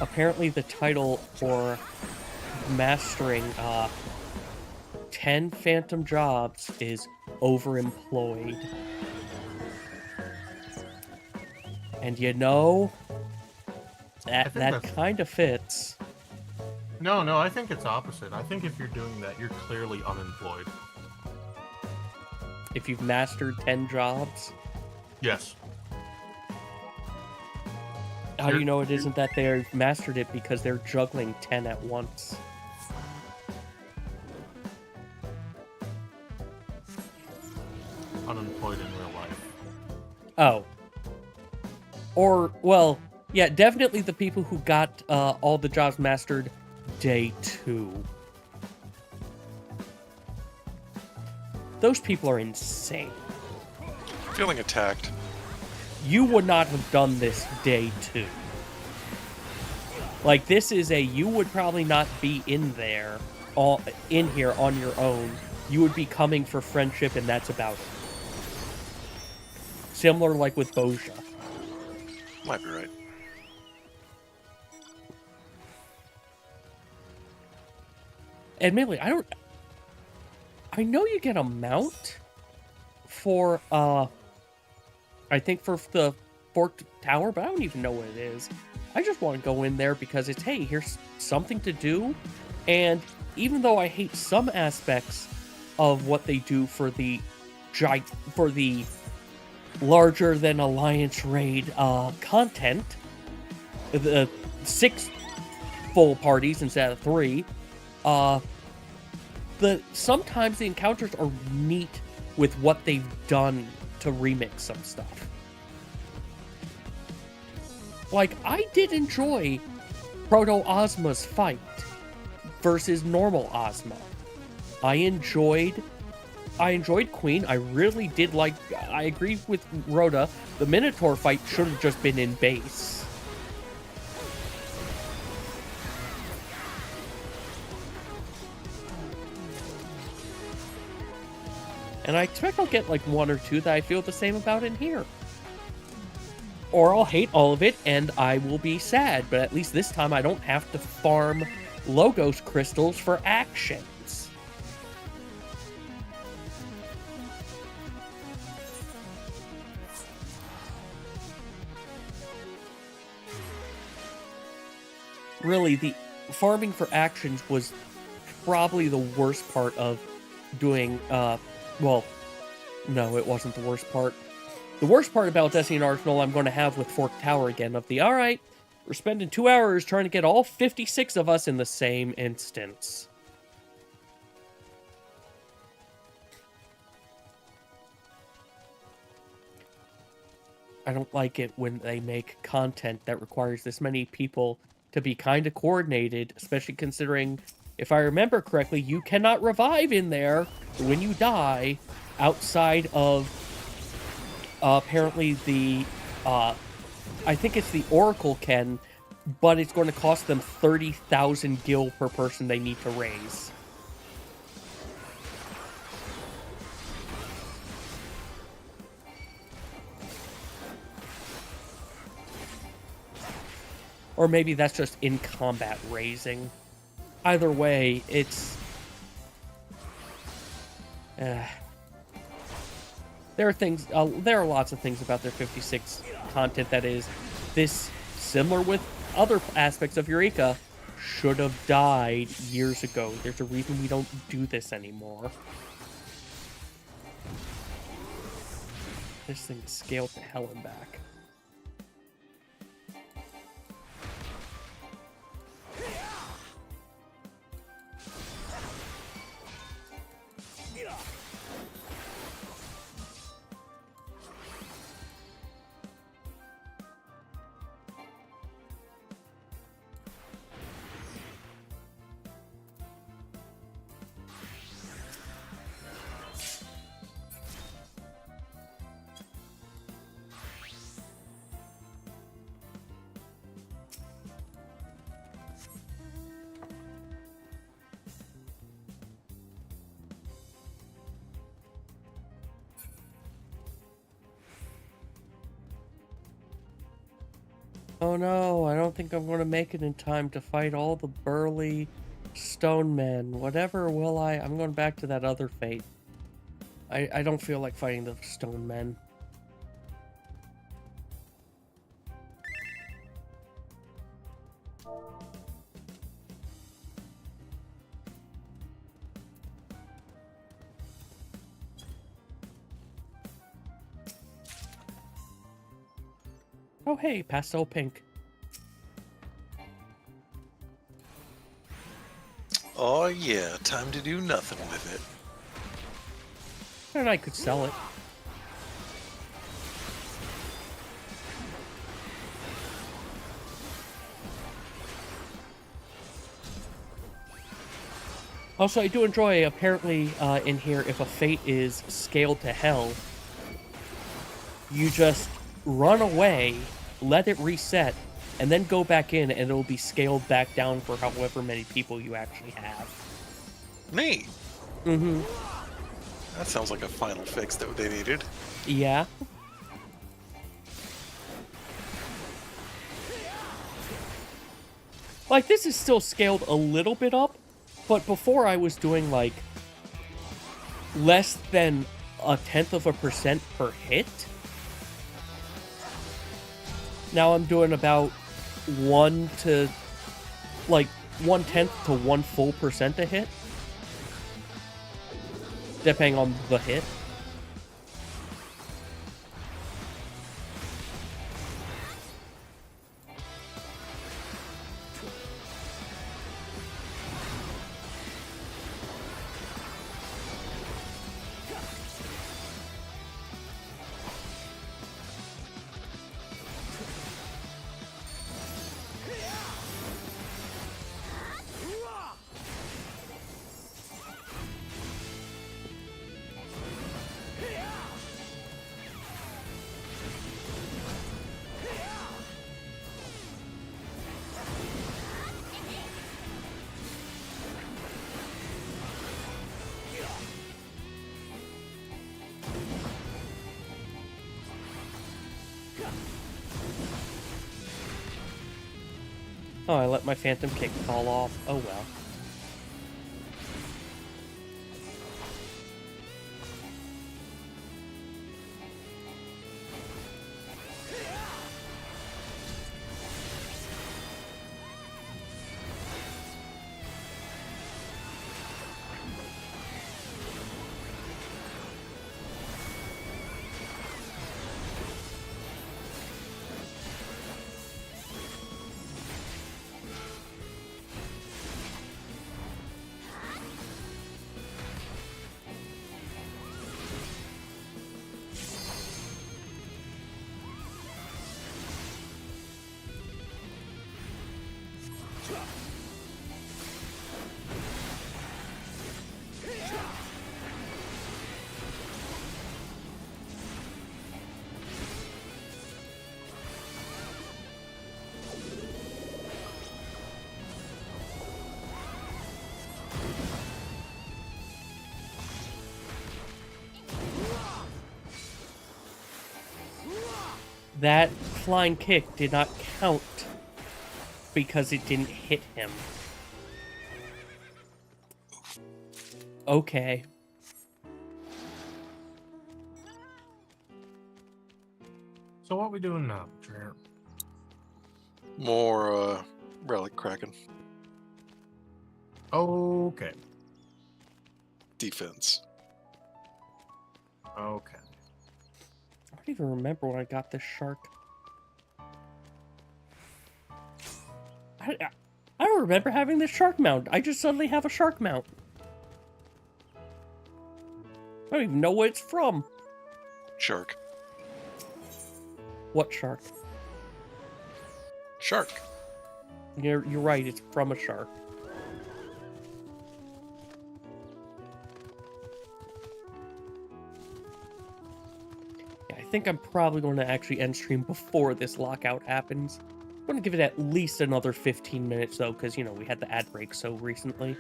A: Apparently the title for mastering 10 phantom jobs is overemployed. And you know, that kind of fits.
B: No, I think it's opposite. I think if you're doing that, you're clearly unemployed.
A: If you've mastered 10 jobs?
B: Yes.
A: How do you know it isn't that they've mastered it because they're juggling 10 at once?
B: Unemployed in real life.
A: Oh. Or, well, yeah, definitely the people who got all the jobs mastered day 2. Those people are insane.
C: Feeling attacked.
A: You would not have done this day 2. Like, this is you would probably not be in here on your own. You would be coming for friendship, and that's about it. Similar like with Boja.
C: Might be right.
A: Admittedly, I know you get a mount for, I think for the Forked Tower, but I don't even know what it is. I just want to go in there because it's, hey, here's something to do. And even though I hate some aspects of what they do for the larger than Alliance raid content, the 6 full parties instead of 3, sometimes the encounters are neat with what they've done to remix some stuff. Like, I did enjoy Proto-Ozma's fight versus normal Ozma. I enjoyed Queen. I really did like... I agree with Rhoda. The Minotaur fight should have just been in base. And I expect I'll get like 1 or 2 that I feel the same about in here. Or I'll hate all of it and I will be sad, but at least this time I don't have to farm Logos crystals for actions. Really, the farming for actions was probably the worst part of doing, well, no, it wasn't the worst part. The worst part about Destiny and Arsenal I'm going to have with Fork Tower again of the, alright, we're spending 2 hours trying to get all 56 of us in the same instance. I don't like it when they make content that requires this many people to be kind of coordinated, especially considering, if I remember correctly, you cannot revive in there when you die outside of apparently the, I think it's the Oracle can, but it's going to cost them 30,000 gil per person they need to raise. Or maybe that's just in combat raising. Either way, it's... there are things, there are lots of things about their 56 content that is this, similar with other aspects of Eureka, should have died years ago. There's a reason we don't do this anymore. This thing scaled to hell and back. Oh no, I don't think I'm going to make it in time to fight all the burly stone men. Whatever will I... I'm going back to that other fate. I don't feel like fighting the stone men. Oh hey, pastel pink.
C: Oh yeah, time to do nothing with it.
A: And I could sell it. Also, I do enjoy, apparently, in here, if a fate is scaled to hell, you just run away, let it reset, and then go back in, and it'll be scaled back down for however many people you actually have.
C: Neat.
A: Mm-hmm.
C: That sounds like a final fix that they needed.
A: Yeah. Like, this is still scaled a little bit up, but before I was doing, like, less than 0.1% per hit. Now I'm doing about 1/10 to 1 full percent a hit. Depending on the hit. Oh, I let my phantom kick fall off. Oh well. That flying kick did not count because it didn't hit him. Okay.
B: So what we doing now, Trent?
C: More relic cracking.
B: Okay.
C: Defense.
B: Okay.
A: I don't even remember when I got this shark. I don't remember having this shark mount. I just suddenly have a shark mount. I don't even know what it's from.
C: Shark.
A: What shark?
C: Shark.
A: You're right, it's from a shark. Yeah, I think I'm probably going to actually end stream before this lockout happens. I'm going to give it at least another 15 minutes, though, because, you know, we had the ad break so recently.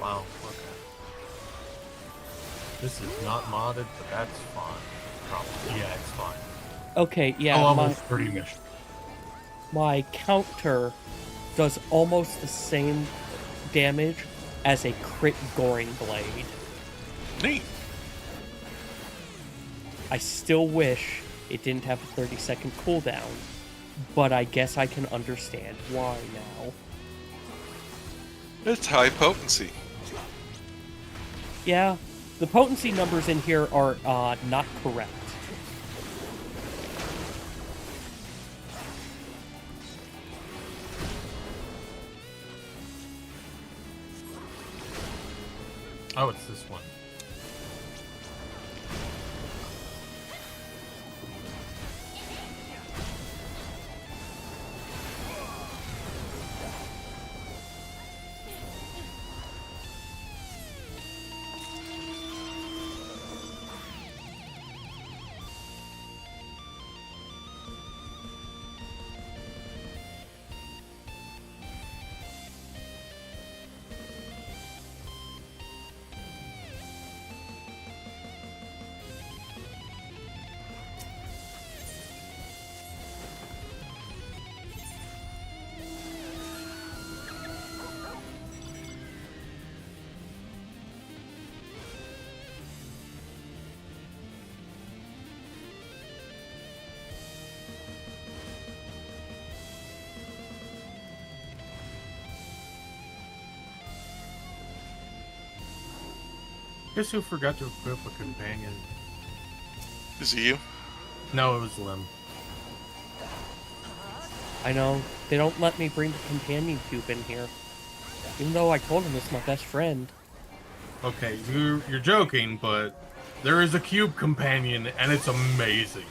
B: Wow, okay. This is not modded, but that's fine. Probably. Yeah, it's fine.
A: Okay, yeah,
B: Level 30 mission.
A: my counter does almost the same damage as a crit goring blade.
C: Neat.
A: I still wish it didn't have a 30-second cooldown, but I guess I can understand why now.
C: It's high potency.
A: Yeah, the potency numbers in here are not correct.
B: Oh, it's this one. Guess who forgot to equip a companion?
C: Is it you?
B: No, it was Lim.
A: I know, they don't let me bring the companion cube in here. Even though I told him it's my best friend.
B: Okay, you're joking, but there is a cube companion, and it's amazing.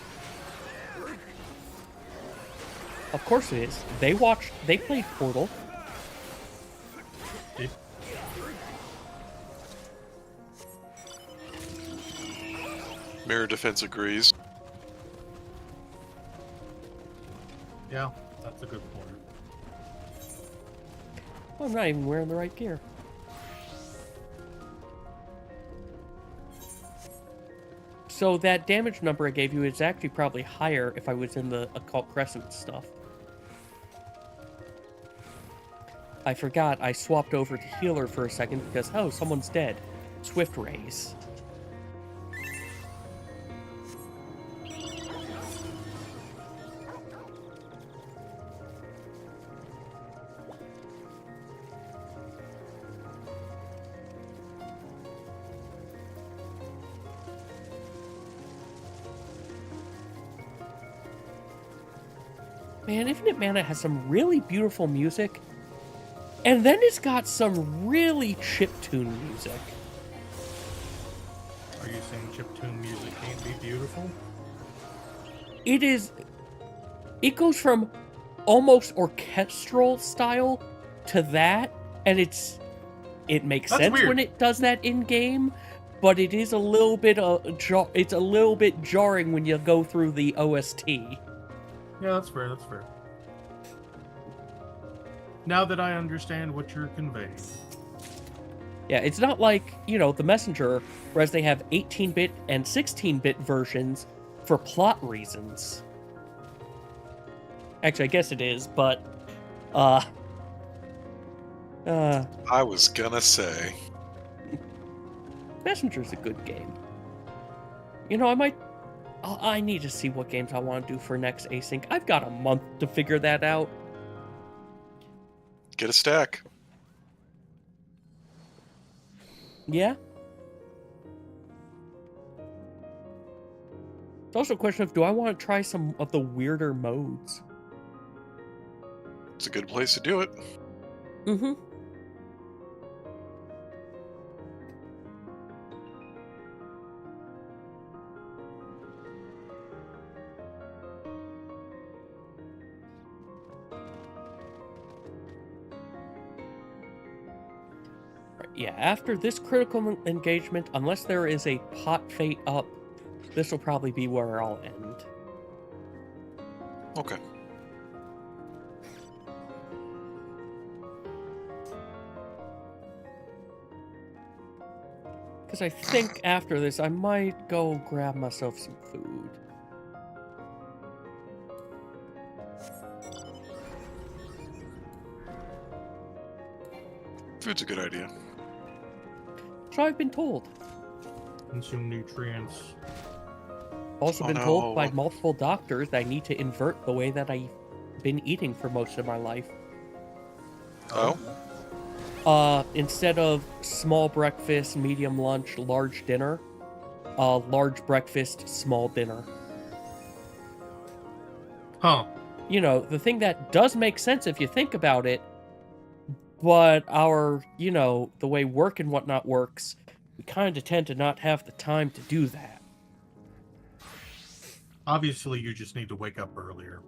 A: Of course it is. They played Portal.
B: It,
C: Mirror defense agrees.
B: yeah, that's a good point.
A: Well, I'm not even wearing the right gear. So that damage number I gave you is actually probably higher if I was in the occult crescent stuff. I forgot I swapped over to healer for a second because, oh, someone's dead. Swift raise. Man, Infinite Mana has some really beautiful music. And then it's got some really chiptune music.
B: Are you saying chiptune music can't be beautiful?
A: It is... It goes from almost orchestral style to that, and it makes
B: That's
A: sense
B: weird.
A: when it does that in-game, but it is a little bit it's a little bit jarring when you go through the OST.
B: Yeah, that's fair, that's fair. Now that I understand what you're conveying.
A: Yeah, it's not like, you know, The Messenger, whereas they have 18-bit and 16-bit versions for plot reasons. Actually, I guess it is, but,
C: I was gonna say.
A: Messenger's a good game. You know, I need to see what games I want to do for next async. I've got a month to figure that out.
C: Get a stack.
A: Yeah? It's also a question of, do I want to try some of the weirder modes?
C: It's a good place to do it.
A: Mm-hmm. Yeah, after this critical engagement, unless there is a pot fate up, this will probably be where I'll end.
C: Okay.
A: Because I think after this, I might go grab myself some food.
C: Food's a good idea.
A: So I've been told.
B: Consume nutrients.
A: Also
C: Oh,
A: been told by
C: no.
A: multiple doctors that I need to invert the way that I've been eating for most of my life.
C: Oh?
A: Instead of small breakfast, medium lunch, large dinner, large breakfast, small dinner.
B: Huh.
A: You know, the thing that does make sense if you think about it, but our, you know, the way work and whatnot works, we kind of tend to not have the time to do that.
B: Obviously, you just need to wake up earlier.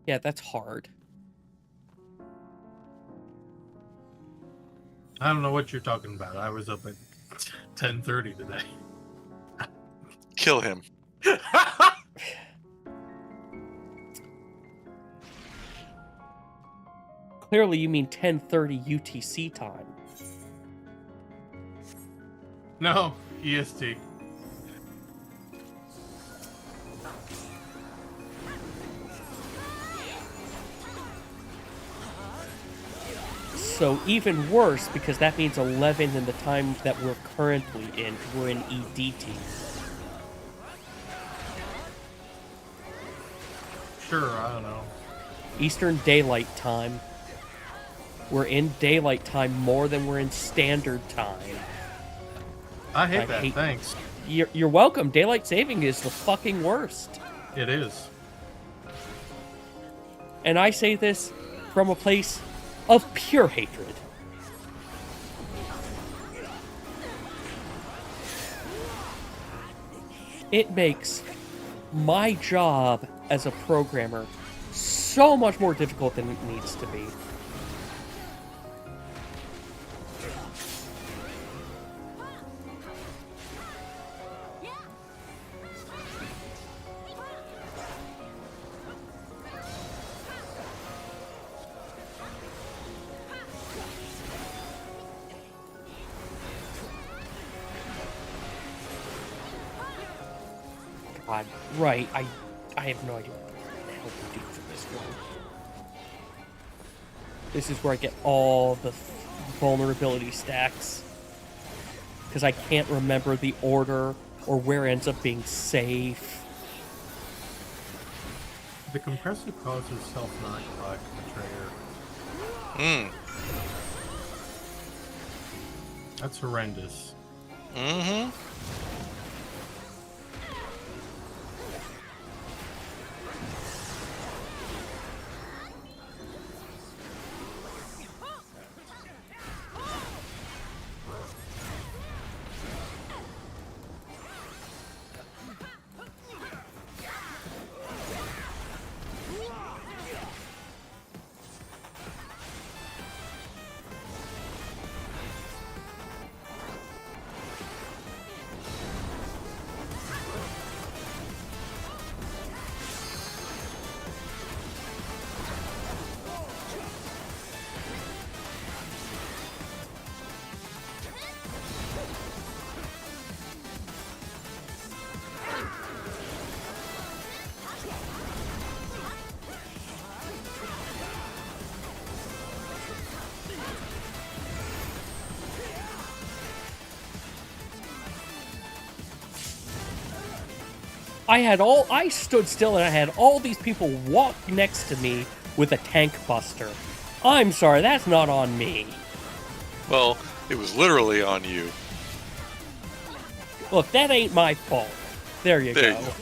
A: Yeah, that's hard.
B: I don't know what you're talking about. I was up at 10:30 today.
C: Kill him.
A: Clearly you mean 10:30 UTC time.
B: No, EST.
A: So even worse, because that means 11 in the time that we're currently in. We're in EDT.
B: Sure, I don't know.
A: Eastern Daylight Time. We're in Daylight Time more than we're in Standard Time.
B: I hate
A: I
B: that.
A: hate-
B: Thanks.
A: You're welcome. Daylight saving is the fucking worst.
B: It is.
A: And I say this from a place of pure hatred. It makes my job as a programmer so much more difficult than it needs to be. God, right. I have no idea what the hell to do for this one. This is where I get all the vulnerability stacks. Because I can't remember the order or where it ends up being safe.
B: The compressor causes self-knock by Betrayer. That's horrendous.
C: Mm-hmm.
A: I stood still and I had all these people walk next to me with a tank buster. I'm sorry, that's not on me.
C: Well, it was literally on you.
A: Look, that ain't my fault. There you
C: There
A: go.
C: you go.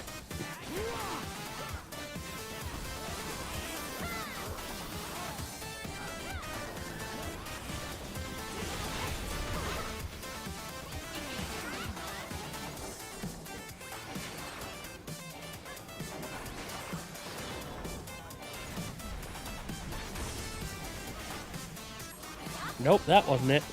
A: Nope, that wasn't it.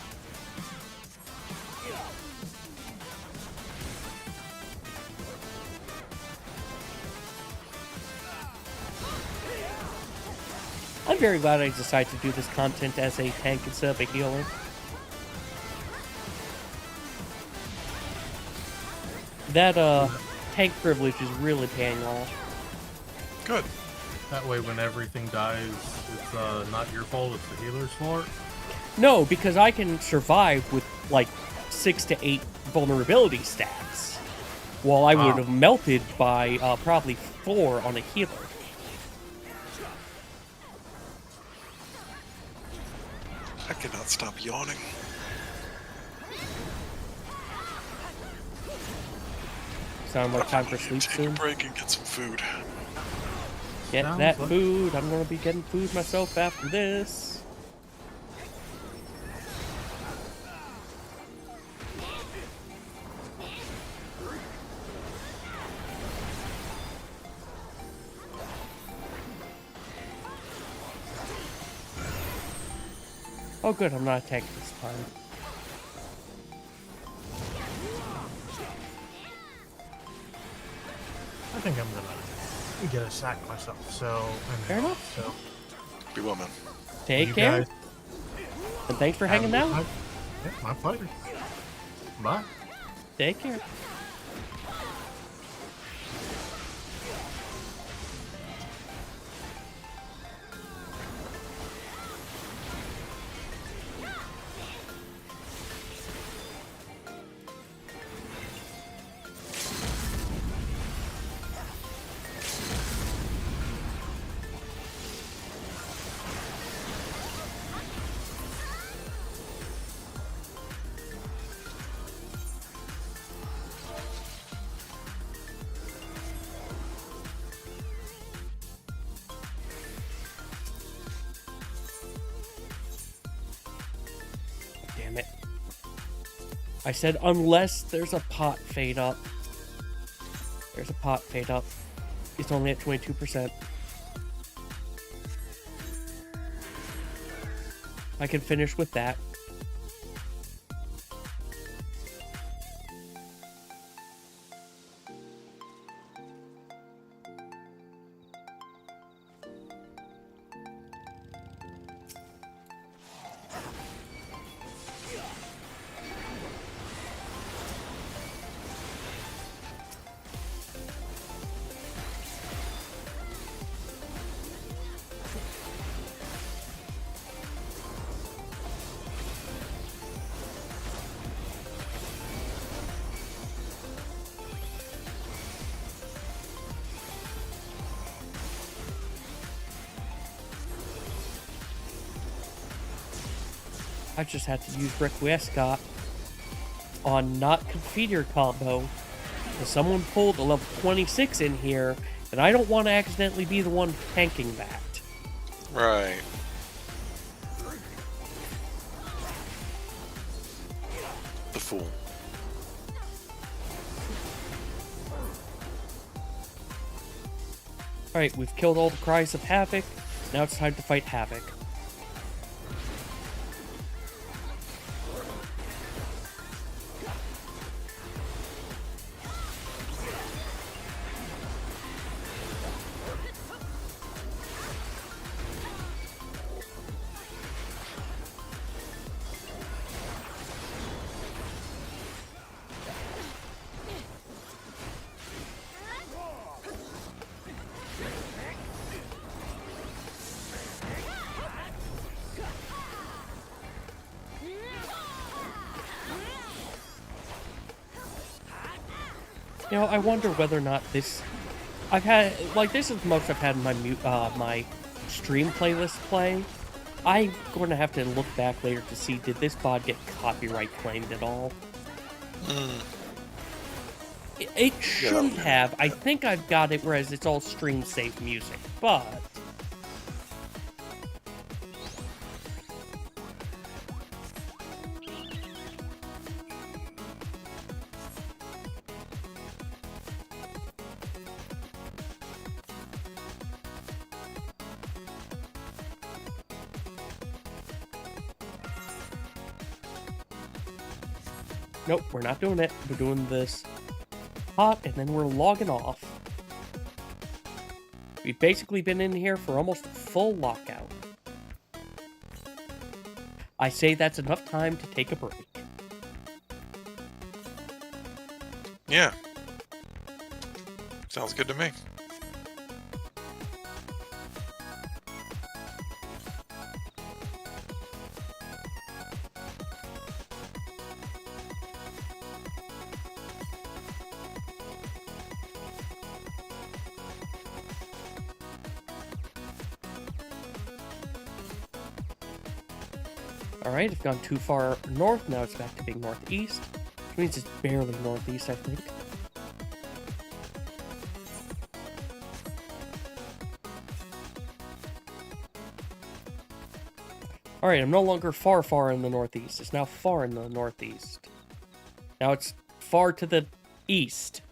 A: I'm very glad I decided to do this content as a tank instead of a healer. That, tank privilege is really paying off.
C: Good.
B: That way, when everything dies, it's not your fault, it's the healer's fault.
A: No, because I can survive with, like, 6 to 8 vulnerability stacks, while I would have melted by, probably 4 on a healer.
C: I cannot stop yawning.
A: Sound like time for sleep
C: Take a
A: soon?
C: break and get some food.
A: Get
B: Sounds
A: that
B: like-
A: food. I'm gonna be getting food myself after this. Oh good, I'm not attacked this time.
B: I think I'm gonna get a sack myself, so...
A: Fair enough.
B: So,
C: Be well, man.
A: Take
B: you
A: care,
B: guys
A: and thanks for hanging
B: have a good
A: out.
B: night. Yeah, my pleasure. Bye.
A: Take care. Damn it. I said unless there's a pot fade up. There's a pot fade up. It's only at 22%. I can finish with that. I just had to use Requiescat on not Confiteor combo. Because someone pulled a level 26 in here, and I don't want to accidentally be the one tanking that.
C: Right. The fool.
A: Alright, we've killed all the cries of Havoc. Now it's time to fight Havoc. You know, I wonder whether or not this... I've had... Like, this is the most I've had in my my stream playlist play. I'm going to have to look back later to see, did this bod get copyright claimed at all? It shouldn't have. I think I've got it, whereas it's all stream-safe music, but... Nope, we're not doing it. We're doing this hot, and then we're logging off. We've basically been in here for almost a full lockout. I say that's enough time to take a break.
C: Yeah. Sounds good to me.
A: Alright, I've gone too far north, now it's back to being northeast. Which means it's barely northeast, I think. Alright, I'm no longer far in the northeast. It's now far in the northeast. Now it's far to the east.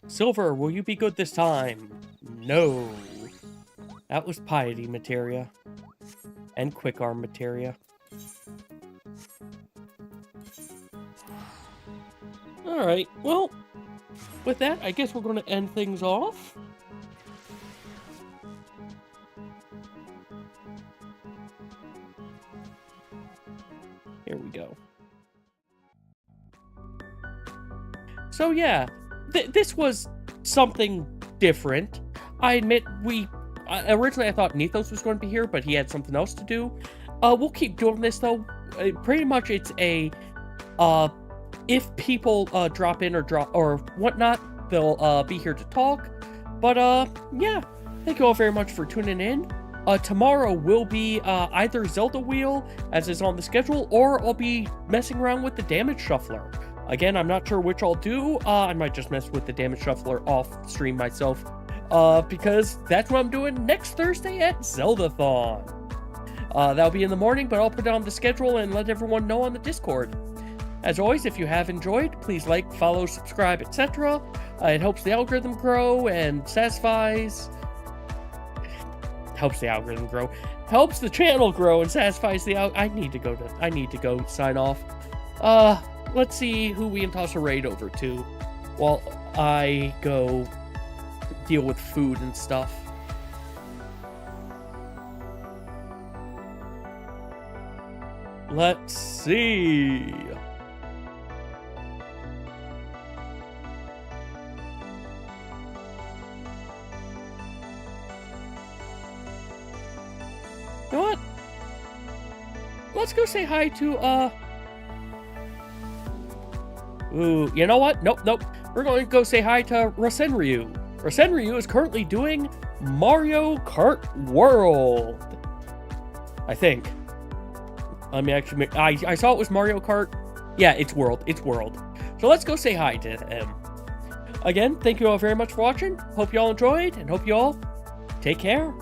A: Silver, will you be good this time? No. That was piety materia. And quick arm materia. Alright, well, with that, I guess we're going to end things off. Here we go. So yeah, this was something different. I admit, originally I thought Nethos was going to be here, but he had something else to do. We'll keep doing this, though. Pretty much it's a, if people drop in or whatnot, they'll be here to talk. But yeah, thank you all very much for tuning in. Tomorrow will be either Zelda Wheel, as is on the schedule, or I'll be messing around with the Damage Shuffler. Again, I'm not sure which I'll do. I might just mess with the Damage Shuffler off stream myself, because that's what I'm doing next Thursday at Zeldathon. That'll be in the morning, but I'll put it on the schedule and let everyone know on the Discord. As always, if you have enjoyed, please like, follow, subscribe, etc. It helps the algorithm grow and satisfies... Helps the algorithm grow. Helps the channel grow and satisfies the I need to go sign off. Let's see who we can toss a raid over to while I go deal with food and stuff. Let's see. You know what? let's go say hi to, Ooh, you know what? Nope. We're going to go say hi to Rasenryu. Rasenryu is currently doing Mario Kart World. I think. Let me actually I saw it was Mario Kart. Yeah, it's World. It's World. So let's go say hi to him. Again, thank you all very much for watching. Hope you all enjoyed, and hope you all take care.